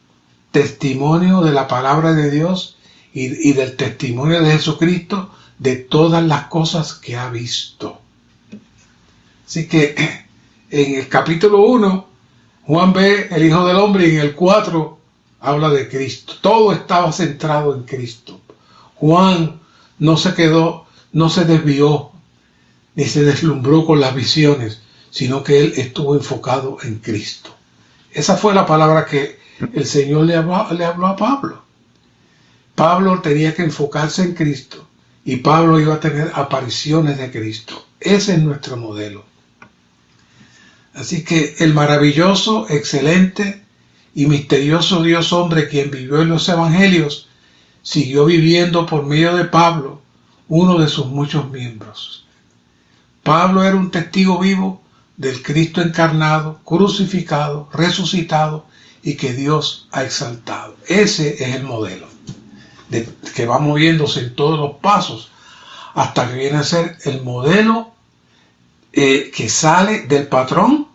testimonio de la palabra de Dios y del testimonio de Jesucristo de todas las cosas que ha visto. Así que en el capítulo 1, Juan ve el Hijo del Hombre y en el 4 habla de Cristo. Todo estaba centrado en Cristo. Juan no se desvió, ni se deslumbró con las visiones, sino que él estuvo enfocado en Cristo. Esa fue la palabra que el Señor le habló a Pablo. Pablo tenía que enfocarse en Cristo y Pablo iba a tener apariciones de Cristo. Ese es nuestro modelo. Así que el maravilloso, excelente y misterioso Dios hombre, quien vivió en los evangelios, siguió viviendo por medio de Pablo, uno de sus muchos miembros. Pablo era un testigo vivo del Cristo encarnado, crucificado, resucitado y que Dios ha exaltado. Ese es el modelo que va moviéndose en todos los pasos hasta que viene a ser el modelo que sale del patrón,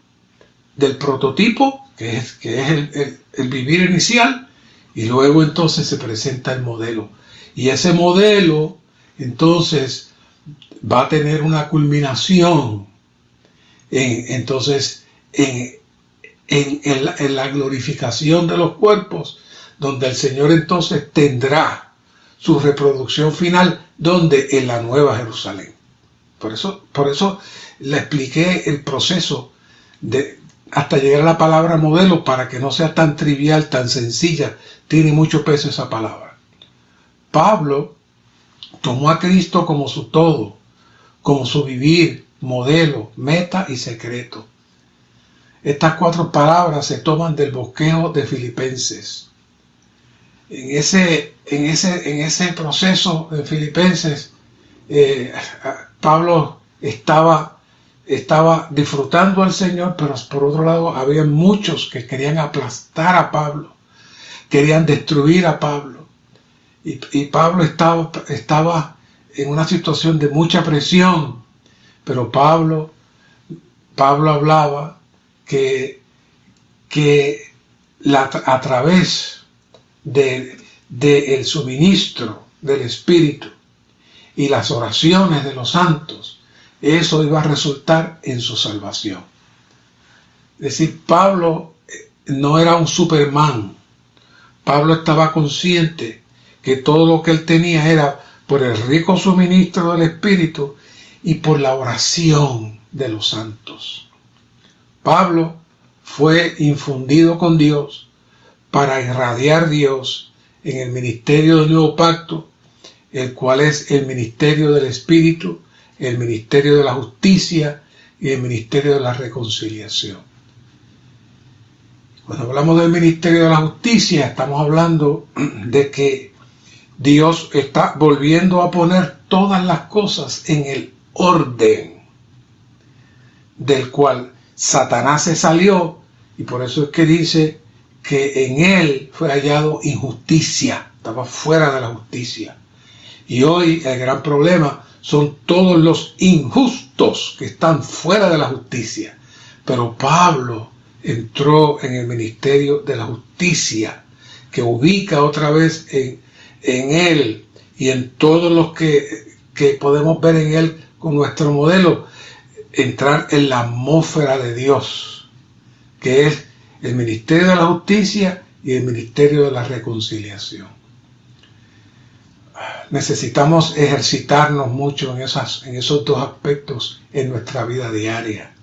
del prototipo, que es el vivir inicial, y luego entonces se presenta el modelo. Y ese modelo entonces va a tener una culminación en la glorificación de los cuerpos, donde el Señor entonces tendrá su reproducción final, donde en la Nueva Jerusalén. Por eso le expliqué el proceso hasta llegar a la palabra modelo, para que no sea tan trivial, tan sencilla. Tiene mucho peso esa palabra. Pablo tomó a Cristo como su todo, como su vivir, modelo, meta y secreto. Estas 4 palabras se toman del bosquejo de Filipenses. En ese proceso de Filipenses, Pablo estaba disfrutando al Señor, pero por otro lado había muchos que querían aplastar a Pablo, querían destruir a Pablo. Y Pablo estaba en una situación de mucha presión, pero Pablo hablaba que a través del suministro del Espíritu y las oraciones de los santos, eso iba a resultar en su salvación. Es decir, Pablo no era un Superman. Pablo estaba consciente que todo lo que él tenía era por el rico suministro del Espíritu y por la oración de los santos. Pablo fue infundido con Dios para irradiar Dios en el ministerio del Nuevo Pacto, el cual es el ministerio del Espíritu, el ministerio de la justicia y el ministerio de la reconciliación. Cuando hablamos del ministerio de la justicia, estamos hablando de que Dios está volviendo a poner todas las cosas en el orden del cual Satanás se salió, y por eso es que dice que en él fue hallado injusticia, estaba fuera de la justicia. Y hoy el gran problema son todos los injustos que están fuera de la justicia. Pero Pablo entró en el ministerio de la justicia, que ubica otra vez en él y en todos los que podemos ver en él con nuestro modelo, entrar en la atmósfera de Dios, que es el ministerio de la justicia y el ministerio de la reconciliación. Necesitamos ejercitarnos mucho en esos dos aspectos en nuestra vida diaria.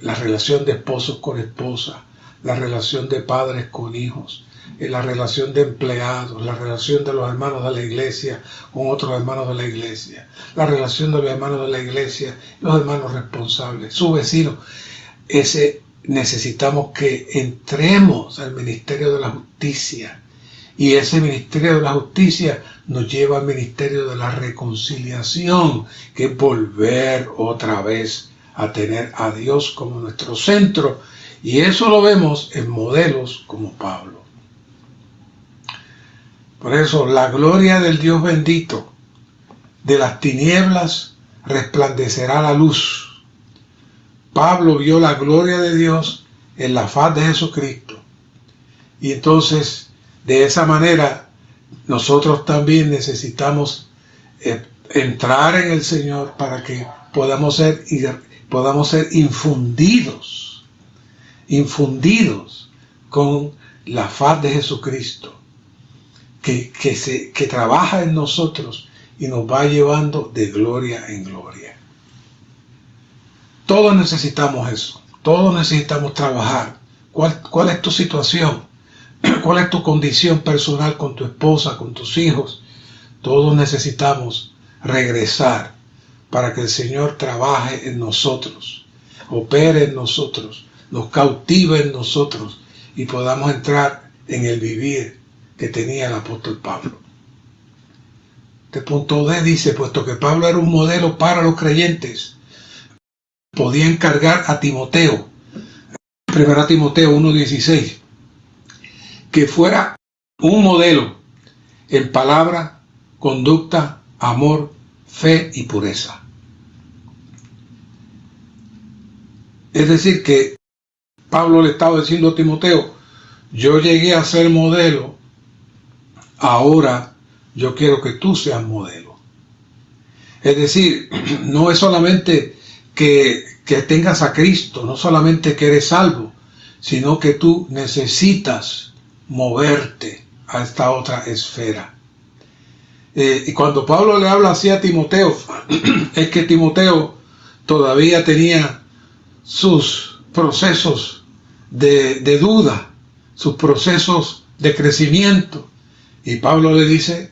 La relación de esposos con esposas, la relación de padres con hijos, la relación de empleados, la relación de los hermanos de la iglesia con otros hermanos de la iglesia, la relación de los hermanos de la iglesia, los hermanos responsables, su vecino. Necesitamos que entremos al ministerio de la justicia, y ese ministerio de la justicia nos lleva al ministerio de la reconciliación, que es volver otra vez a tener a Dios como nuestro centro, y eso lo vemos en modelos como Pablo. Por eso, la gloria del Dios bendito, de las tinieblas resplandecerá la luz. Pablo vio la gloria de Dios en la faz de Jesucristo. Y entonces, de esa manera, nosotros también necesitamos entrar en el Señor para que podamos ser infundidos con la faz de Jesucristo, que trabaja en nosotros y nos va llevando de gloria en gloria. Todos necesitamos eso, todos necesitamos trabajar. ¿Cuál es tu situación? ¿Cuál es tu condición personal con tu esposa, con tus hijos? Todos necesitamos regresar para que el Señor trabaje en nosotros, opere en nosotros, nos cautive en nosotros y podamos entrar en el vivir que tenía el apóstol Pablo. Este punto D dice, puesto que Pablo era un modelo para los creyentes, podía encargar a Timoteo, 1 Timoteo 1:16, que fuera un modelo en palabra, conducta, amor, fe y pureza. Es decir, que Pablo le estaba diciendo a Timoteo, yo llegué a ser modelo, ahora yo quiero que tú seas modelo. Es decir, no es solamente que tengas a Cristo, no solamente que eres salvo, sino que tú necesitas moverte a esta otra esfera. Y cuando Pablo le habla así a Timoteo, es que Timoteo todavía tenía sus procesos de duda, sus procesos de crecimiento. Y Pablo le dice,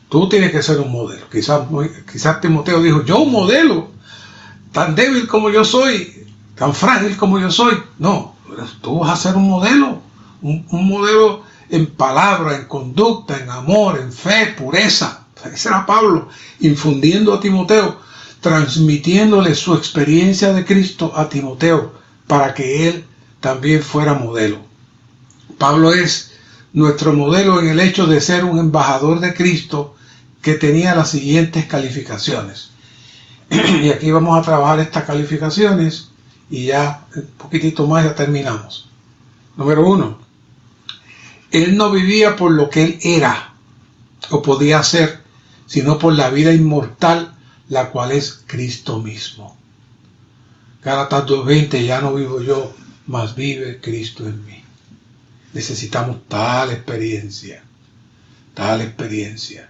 tú tienes que ser un modelo. Quizás Timoteo dijo, yo un modelo, tan débil como yo soy, tan frágil como yo soy. No, tú vas a ser un modelo, un modelo en palabra, en conducta, en amor, en fe, pureza. Ese era Pablo, infundiendo a Timoteo, transmitiéndole su experiencia de Cristo a Timoteo, para que él también fuera modelo. Pablo es nuestro modelo en el hecho de ser un embajador de Cristo que tenía las siguientes calificaciones. Y aquí vamos a trabajar estas calificaciones y ya un poquitito más ya terminamos. Número 1. Él no vivía por lo que él era o podía ser, sino por la vida inmortal, la cual es Cristo mismo. Gálatas 2:20, ya no vivo yo, mas vive Cristo en mí. Necesitamos tal experiencia, tal experiencia.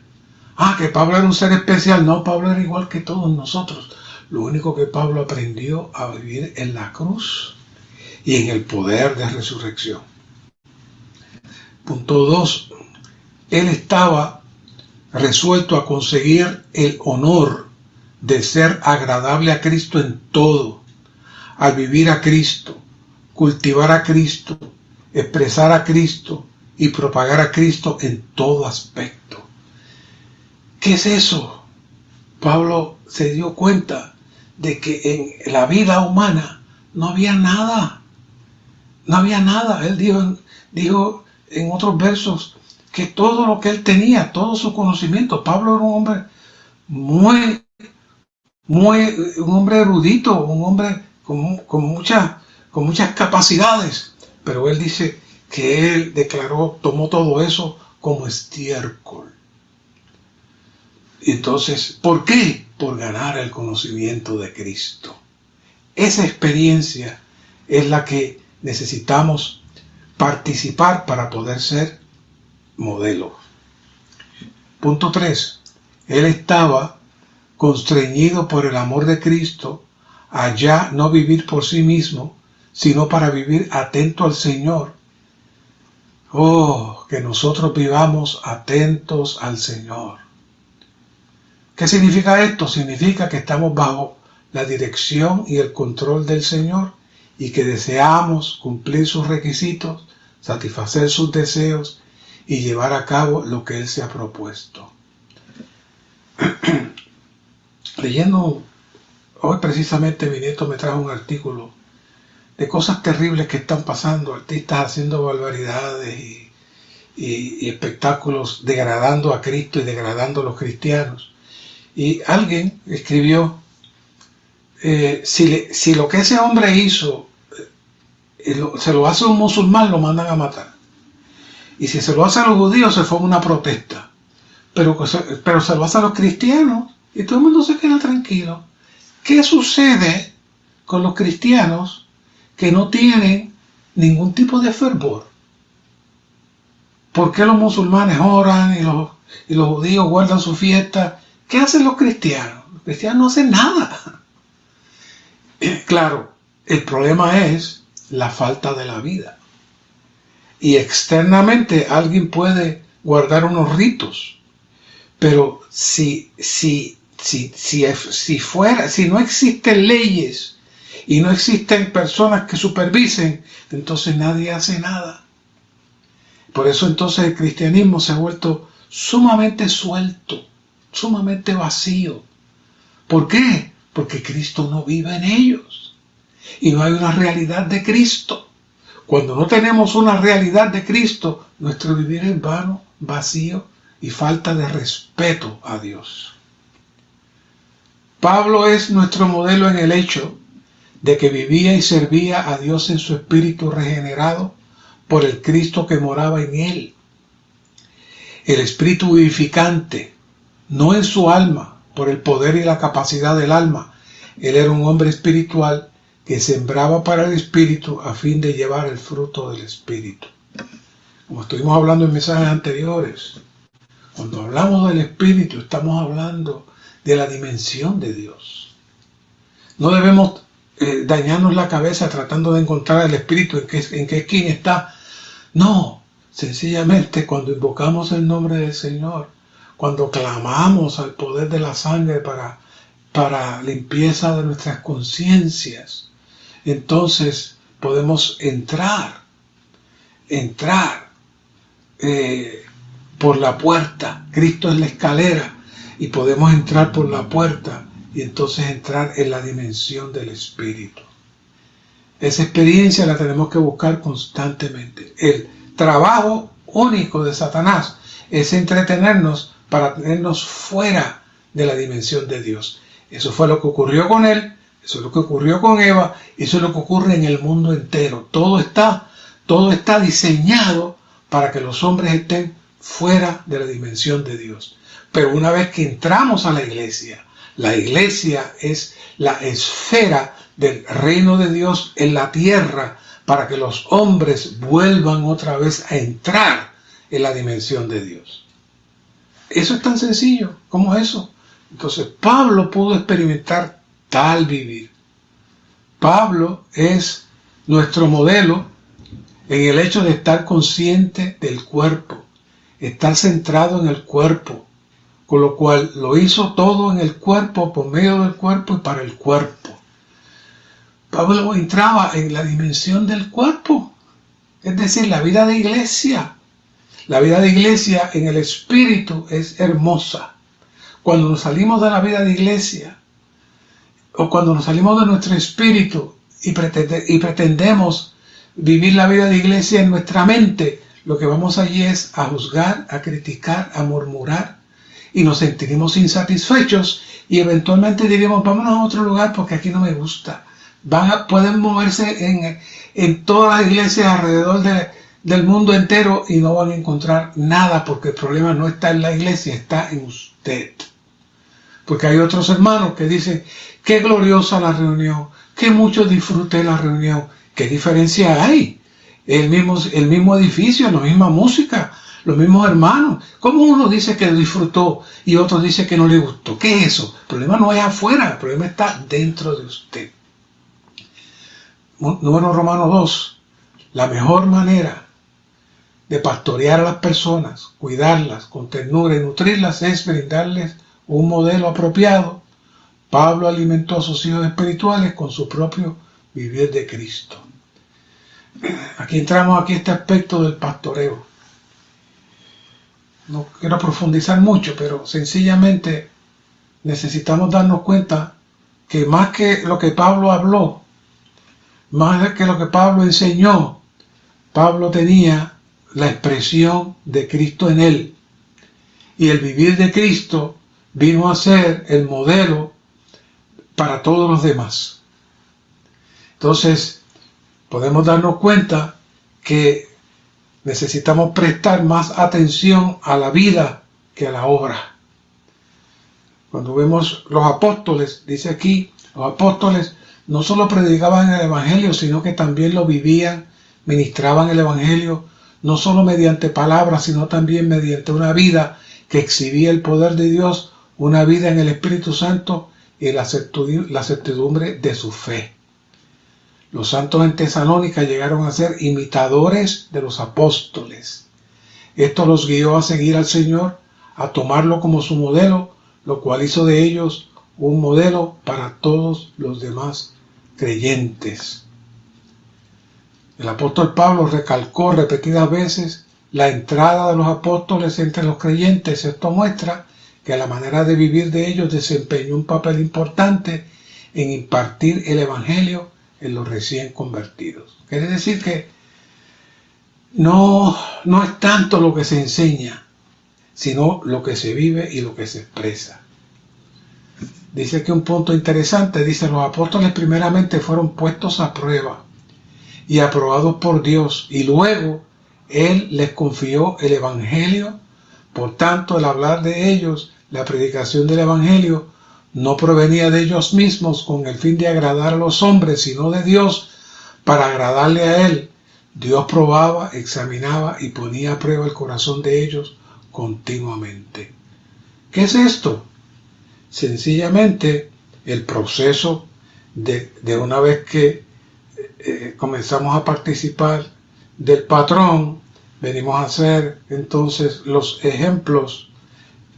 Que Pablo era un ser especial. No, Pablo era igual que todos nosotros. Lo único que Pablo aprendió a vivir en la cruz y en el poder de resurrección. Punto 2. Él estaba resuelto a conseguir el honor de ser agradable a Cristo en todo, al vivir a Cristo, cultivar a Cristo, expresar a Cristo y propagar a Cristo en todo aspecto. ¿Qué es eso? Pablo se dio cuenta de que en la vida humana no había nada. No había nada. Él dijo en otros versos que todo lo que él tenía, todo su conocimiento. Pablo era un hombre un hombre erudito, un hombre con con muchas capacidades, pero él dice que él tomó todo eso como estiércol. Entonces, ¿por qué? Por ganar el conocimiento de Cristo. Esa experiencia es la que necesitamos participar para poder ser modelo. Punto 3. Él estaba constreñido por el amor de Cristo a ya no vivir por sí mismo, sino para vivir atento al Señor. Oh, que nosotros vivamos atentos al Señor. ¿Qué significa esto? Significa que estamos bajo la dirección y el control del Señor y que deseamos cumplir sus requisitos, satisfacer sus deseos y llevar a cabo lo que Él se ha propuesto. Leyendo, hoy precisamente mi nieto me trajo un artículo de cosas terribles que están pasando, artistas haciendo barbaridades y espectáculos degradando a Cristo y degradando a los cristianos. Y alguien escribió, si lo que ese hombre hizo se lo hace a un musulmán, lo mandan a matar. Y si se lo hace a los judíos, se forma una protesta. Pero se lo hace a los cristianos y todo el mundo se queda tranquilo. ¿Qué sucede con los cristianos que no tienen ningún tipo de fervor? ¿Por qué los musulmanes oran y los judíos guardan su fiesta? ¿Qué hacen los cristianos? Los cristianos no hacen nada. Claro, el problema es la falta de la vida. Y externamente alguien puede guardar unos ritos, pero si no existen leyes y no existen personas que supervisen, entonces nadie hace nada. Por eso entonces el cristianismo se ha vuelto sumamente suelto, sumamente vacío. ¿Por qué? Porque Cristo no vive en ellos y no hay una realidad de Cristo. Cuando no tenemos una realidad de Cristo, nuestro vivir es vano, vacío y falta de respeto a Dios. Pablo es nuestro modelo en el hecho de que vivía y servía a Dios en su espíritu regenerado por el Cristo que moraba en él. El espíritu vivificante, no en su alma, por el poder y la capacidad del alma. Él era un hombre espiritual que sembraba para el espíritu a fin de llevar el fruto del espíritu. Como estuvimos hablando en mensajes anteriores, cuando hablamos del espíritu estamos hablando de la dimensión de Dios. No debemos dañarnos la cabeza tratando de encontrar el espíritu en qué esquina está. No, sencillamente cuando invocamos el nombre del Señor, cuando clamamos al poder de la sangre para limpieza de nuestras conciencias, entonces podemos entrar por la puerta. Cristo es la escalera y podemos entrar por la puerta y entonces entrar en la dimensión del Espíritu. Esa experiencia la tenemos que buscar constantemente. El trabajo único de Satanás es entretenernos para tenernos fuera de la dimensión de Dios. Eso fue lo que ocurrió con él, eso es lo que ocurrió con Eva, eso es lo que ocurre en el mundo entero. Todo está diseñado para que los hombres estén fuera de la dimensión de Dios. Pero una vez que entramos a la iglesia es la esfera del reino de Dios en la tierra para que los hombres vuelvan otra vez a entrar en la dimensión de Dios. Eso es tan sencillo como eso. Entonces Pablo pudo experimentar tal vivir. Pablo es nuestro modelo en el hecho de estar consciente del cuerpo, estar centrado en el cuerpo, con lo cual lo hizo todo en el cuerpo, por medio del cuerpo y para el cuerpo. Pablo entraba en la dimensión del cuerpo, es decir, la vida de iglesia. La vida de iglesia en el espíritu es hermosa. Cuando nos salimos de la vida de iglesia, o cuando nos salimos de nuestro espíritu y pretendemos vivir la vida de iglesia en nuestra mente, lo que vamos allí es a juzgar, a criticar, a murmurar, y nos sentiremos insatisfechos y eventualmente diremos, vámonos a otro lugar porque aquí no me gusta. pueden moverse en todas las iglesias alrededor del mundo entero y no van a encontrar nada, porque el problema no está en la iglesia, está en usted. Porque hay otros hermanos que dicen, qué gloriosa la reunión, qué mucho disfruté la reunión. ¿Qué diferencia hay? El mismo edificio, la misma música, los mismos hermanos. ¿Cómo uno dice que disfrutó y otro dice que no le gustó? ¿Qué es eso? El problema no es afuera, el problema está dentro de usted. Número Romanos 2. La mejor manera de pastorear a las personas, cuidarlas con ternura y nutrirlas es brindarles un modelo apropiado. Pablo alimentó a sus hijos espirituales con su propio vivir de Cristo. Aquí entramos a este aspecto del pastoreo. No quiero profundizar mucho, pero sencillamente necesitamos darnos cuenta que más que lo que Pablo habló, más que lo que Pablo enseñó, Pablo tenía la expresión de Cristo en él. Y el vivir de Cristo vino a ser el modelo para todos los demás. Entonces, podemos darnos cuenta que necesitamos prestar más atención a la vida que a la obra. Cuando vemos los apóstoles, dice aquí, los apóstoles no solo predicaban el evangelio, sino que también lo vivían, ministraban el evangelio, no solo mediante palabras, sino también mediante una vida que exhibía el poder de Dios, una vida en el Espíritu Santo y la certidumbre de su fe. Los santos en Tesalónica llegaron a ser imitadores de los apóstoles. Esto los guió a seguir al Señor, a tomarlo como su modelo, lo cual hizo de ellos un modelo para todos los demás creyentes. El apóstol Pablo recalcó repetidas veces la entrada de los apóstoles entre los creyentes. Esto muestra que la manera de vivir de ellos desempeñó un papel importante en impartir el evangelio en los recién convertidos. Quiere decir que no es tanto lo que se enseña, sino lo que se vive y lo que se expresa. Dice que un punto interesante, dice, los apóstoles primeramente fueron puestos a prueba y aprobados por Dios, y luego Él les confió el evangelio. Por tanto, el hablar de ellos, la predicación del evangelio, no provenía de ellos mismos con el fin de agradar a los hombres, sino de Dios, para agradarle a Él. Dios probaba, examinaba y ponía a prueba el corazón de ellos continuamente. ¿Qué es esto? Sencillamente el proceso de una vez que comenzamos a participar del patrón, venimos a hacer entonces los ejemplos,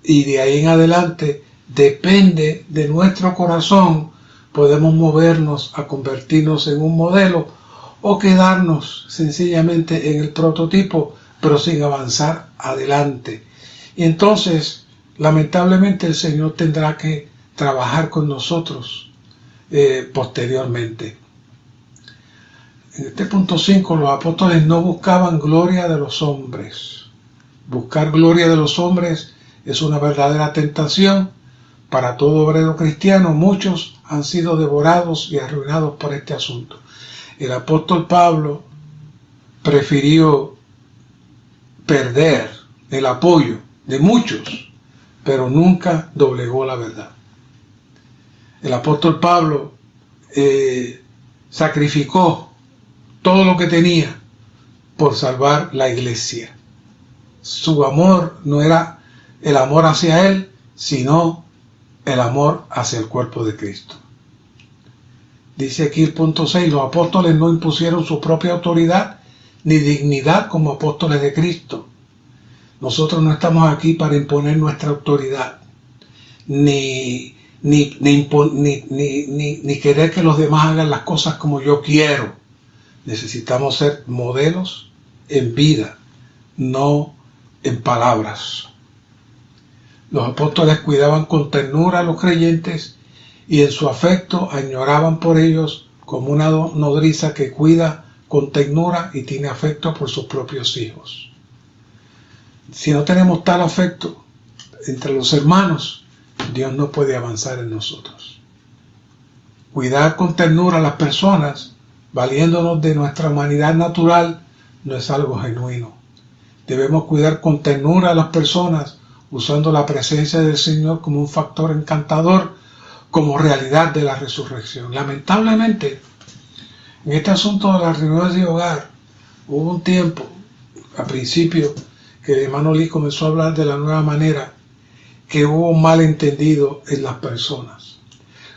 y de ahí en adelante depende de nuestro corazón, podemos movernos a convertirnos en un modelo o quedarnos sencillamente en el prototipo, pero sin avanzar adelante. Y entonces, lamentablemente, el Señor tendrá que trabajar con nosotros posteriormente. En este punto 5, los apóstoles no buscaban gloria de los hombres. Buscar gloria de los hombres es una verdadera tentación para todo obrero cristiano. Muchos han sido devorados y arruinados por este asunto. El apóstol Pablo prefirió perder el apoyo de muchos, pero nunca doblegó la verdad. El apóstol Pablo sacrificó todo lo que tenía por salvar la iglesia. Su amor no era el amor hacia él, sino el amor hacia el cuerpo de Cristo. Dice aquí el punto 6, los apóstoles no impusieron su propia autoridad ni dignidad como apóstoles de Cristo. Nosotros no estamos aquí para imponer nuestra autoridad, ni querer que los demás hagan las cosas como yo quiero. Necesitamos ser modelos en vida, no en palabras. Los apóstoles cuidaban con ternura a los creyentes y en su afecto añoraban por ellos como una nodriza que cuida con ternura y tiene afecto por sus propios hijos. Si no tenemos tal afecto entre los hermanos, Dios no puede avanzar en nosotros. cuidar con ternura a las personas, valiéndonos de nuestra humanidad natural, no es algo genuino. Debemos cuidar con ternura a las personas, usando la presencia del Señor como un factor encantador, como realidad de la resurrección. Lamentablemente, en este asunto de las reuniones de hogar, hubo un tiempo, al principio, que el hermano Lee comenzó a hablar de la nueva manera, que hubo un malentendido en las personas.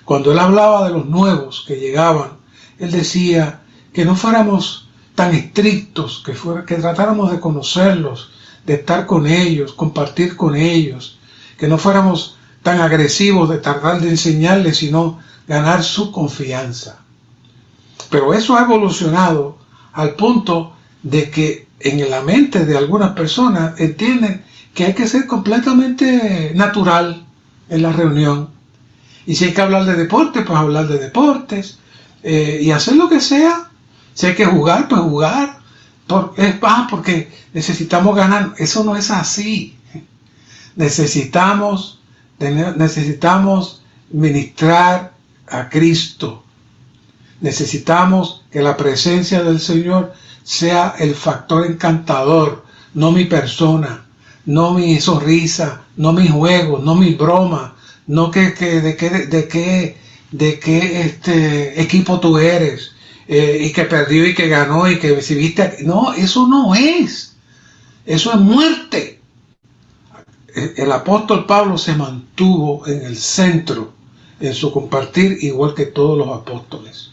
Cuando él hablaba de los nuevos que llegaban, él decía que no fuéramos tan estrictos, que tratáramos de conocerlos, de estar con ellos, compartir con ellos, que no fuéramos tan agresivos de tratar de enseñarles, sino ganar su confianza. Pero eso ha evolucionado al punto de que en la mente de algunas personas entienden que hay que ser completamente natural en la reunión. Y si hay que hablar de deporte, pues hablar de deportes. Y hacer lo que sea. Si hay que jugar, pues jugar. Porque necesitamos ganar. Eso no es así. Necesitamos ministrar a Cristo. Necesitamos que la presencia del Señor sea el factor encantador, no mi persona, no mi sonrisa, no mi juego, no mi broma, no de qué equipo tú eres, y que perdió y que ganó y que si viste. No, eso no es. Eso es muerte. El apóstol Pablo se mantuvo en el centro en su compartir, igual que todos los apóstoles.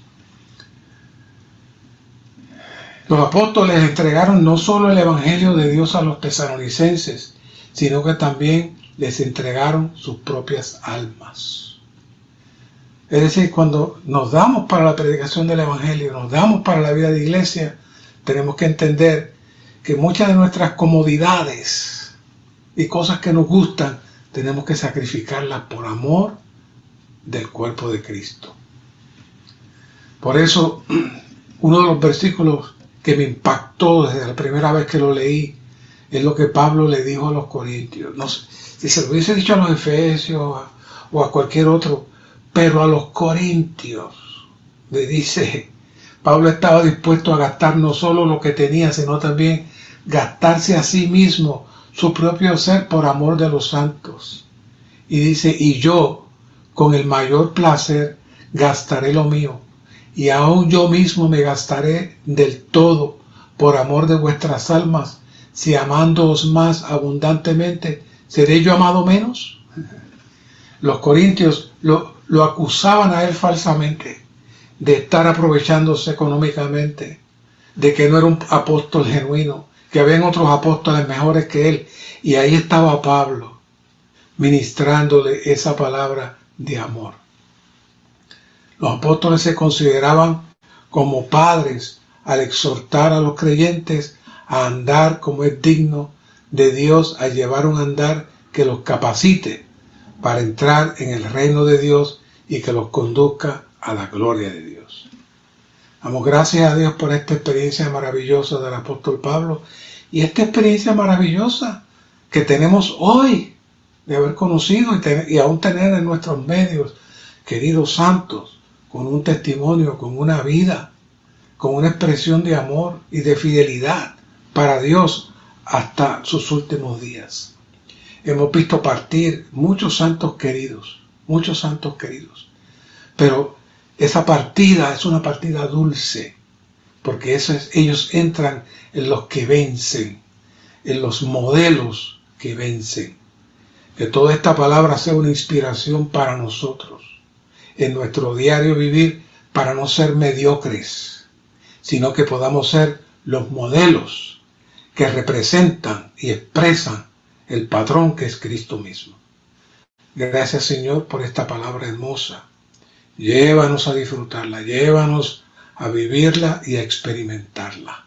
Los apóstoles entregaron no solo el Evangelio de Dios a los tesalonicenses, sino que también les entregaron sus propias almas. Es decir, cuando nos damos para la predicación del Evangelio, nos damos para la vida de iglesia, tenemos que entender que muchas de nuestras comodidades y cosas que nos gustan, tenemos que sacrificarlas por amor del cuerpo de Cristo. Por eso, uno de los versículos que me impactó desde la primera vez que lo leí es lo que Pablo le dijo a los corintios. No sé, si se lo hubiese dicho a los efesios o a cualquier otro, pero a los corintios le dice, Pablo estaba dispuesto a gastar no solo lo que tenía, sino también gastarse a sí mismo, su propio ser, por amor de los santos. Y dice, y yo con el mayor placer gastaré lo mío, y aún yo mismo me gastaré del todo por amor de vuestras almas. Si amándoos más abundantemente, ¿seré yo amado menos? Los corintios lo acusaban a él falsamente de estar aprovechándose económicamente, de que no era un apóstol genuino, que habían otros apóstoles mejores que él. Y ahí estaba Pablo, ministrándole esa palabra de amor. Los apóstoles se consideraban como padres al exhortar a los creyentes a andar como es digno de Dios, a llevar un andar que los capacite para entrar en el reino de Dios y que los conduzca a la gloria de Dios. Damos gracias a Dios por esta experiencia maravillosa del apóstol Pablo y esta experiencia maravillosa que tenemos hoy de haber conocido y aún tener en nuestros medios queridos santos, con un testimonio, con una vida, con una expresión de amor y de fidelidad para Dios hasta sus últimos días. Hemos visto partir muchos santos queridos, pero esa partida es una partida dulce, porque ellos entran en los que vencen, en los modelos que vencen. Que toda esta palabra sea una inspiración para nosotros, en nuestro diario vivir, para no ser mediocres, sino que podamos ser los modelos que representan y expresan el patrón que es Cristo mismo. Gracias, Señor, por esta palabra hermosa. Llévanos a disfrutarla, llévanos a vivirla y a experimentarla.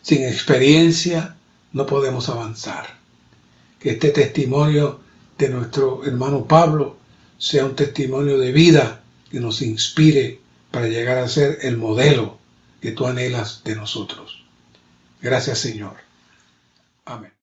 Sin experiencia no podemos avanzar. Que este testimonio de nuestro hermano Pablo sea un testimonio de vida que nos inspire para llegar a ser el modelo que tú anhelas de nosotros. Gracias, Señor. Amén.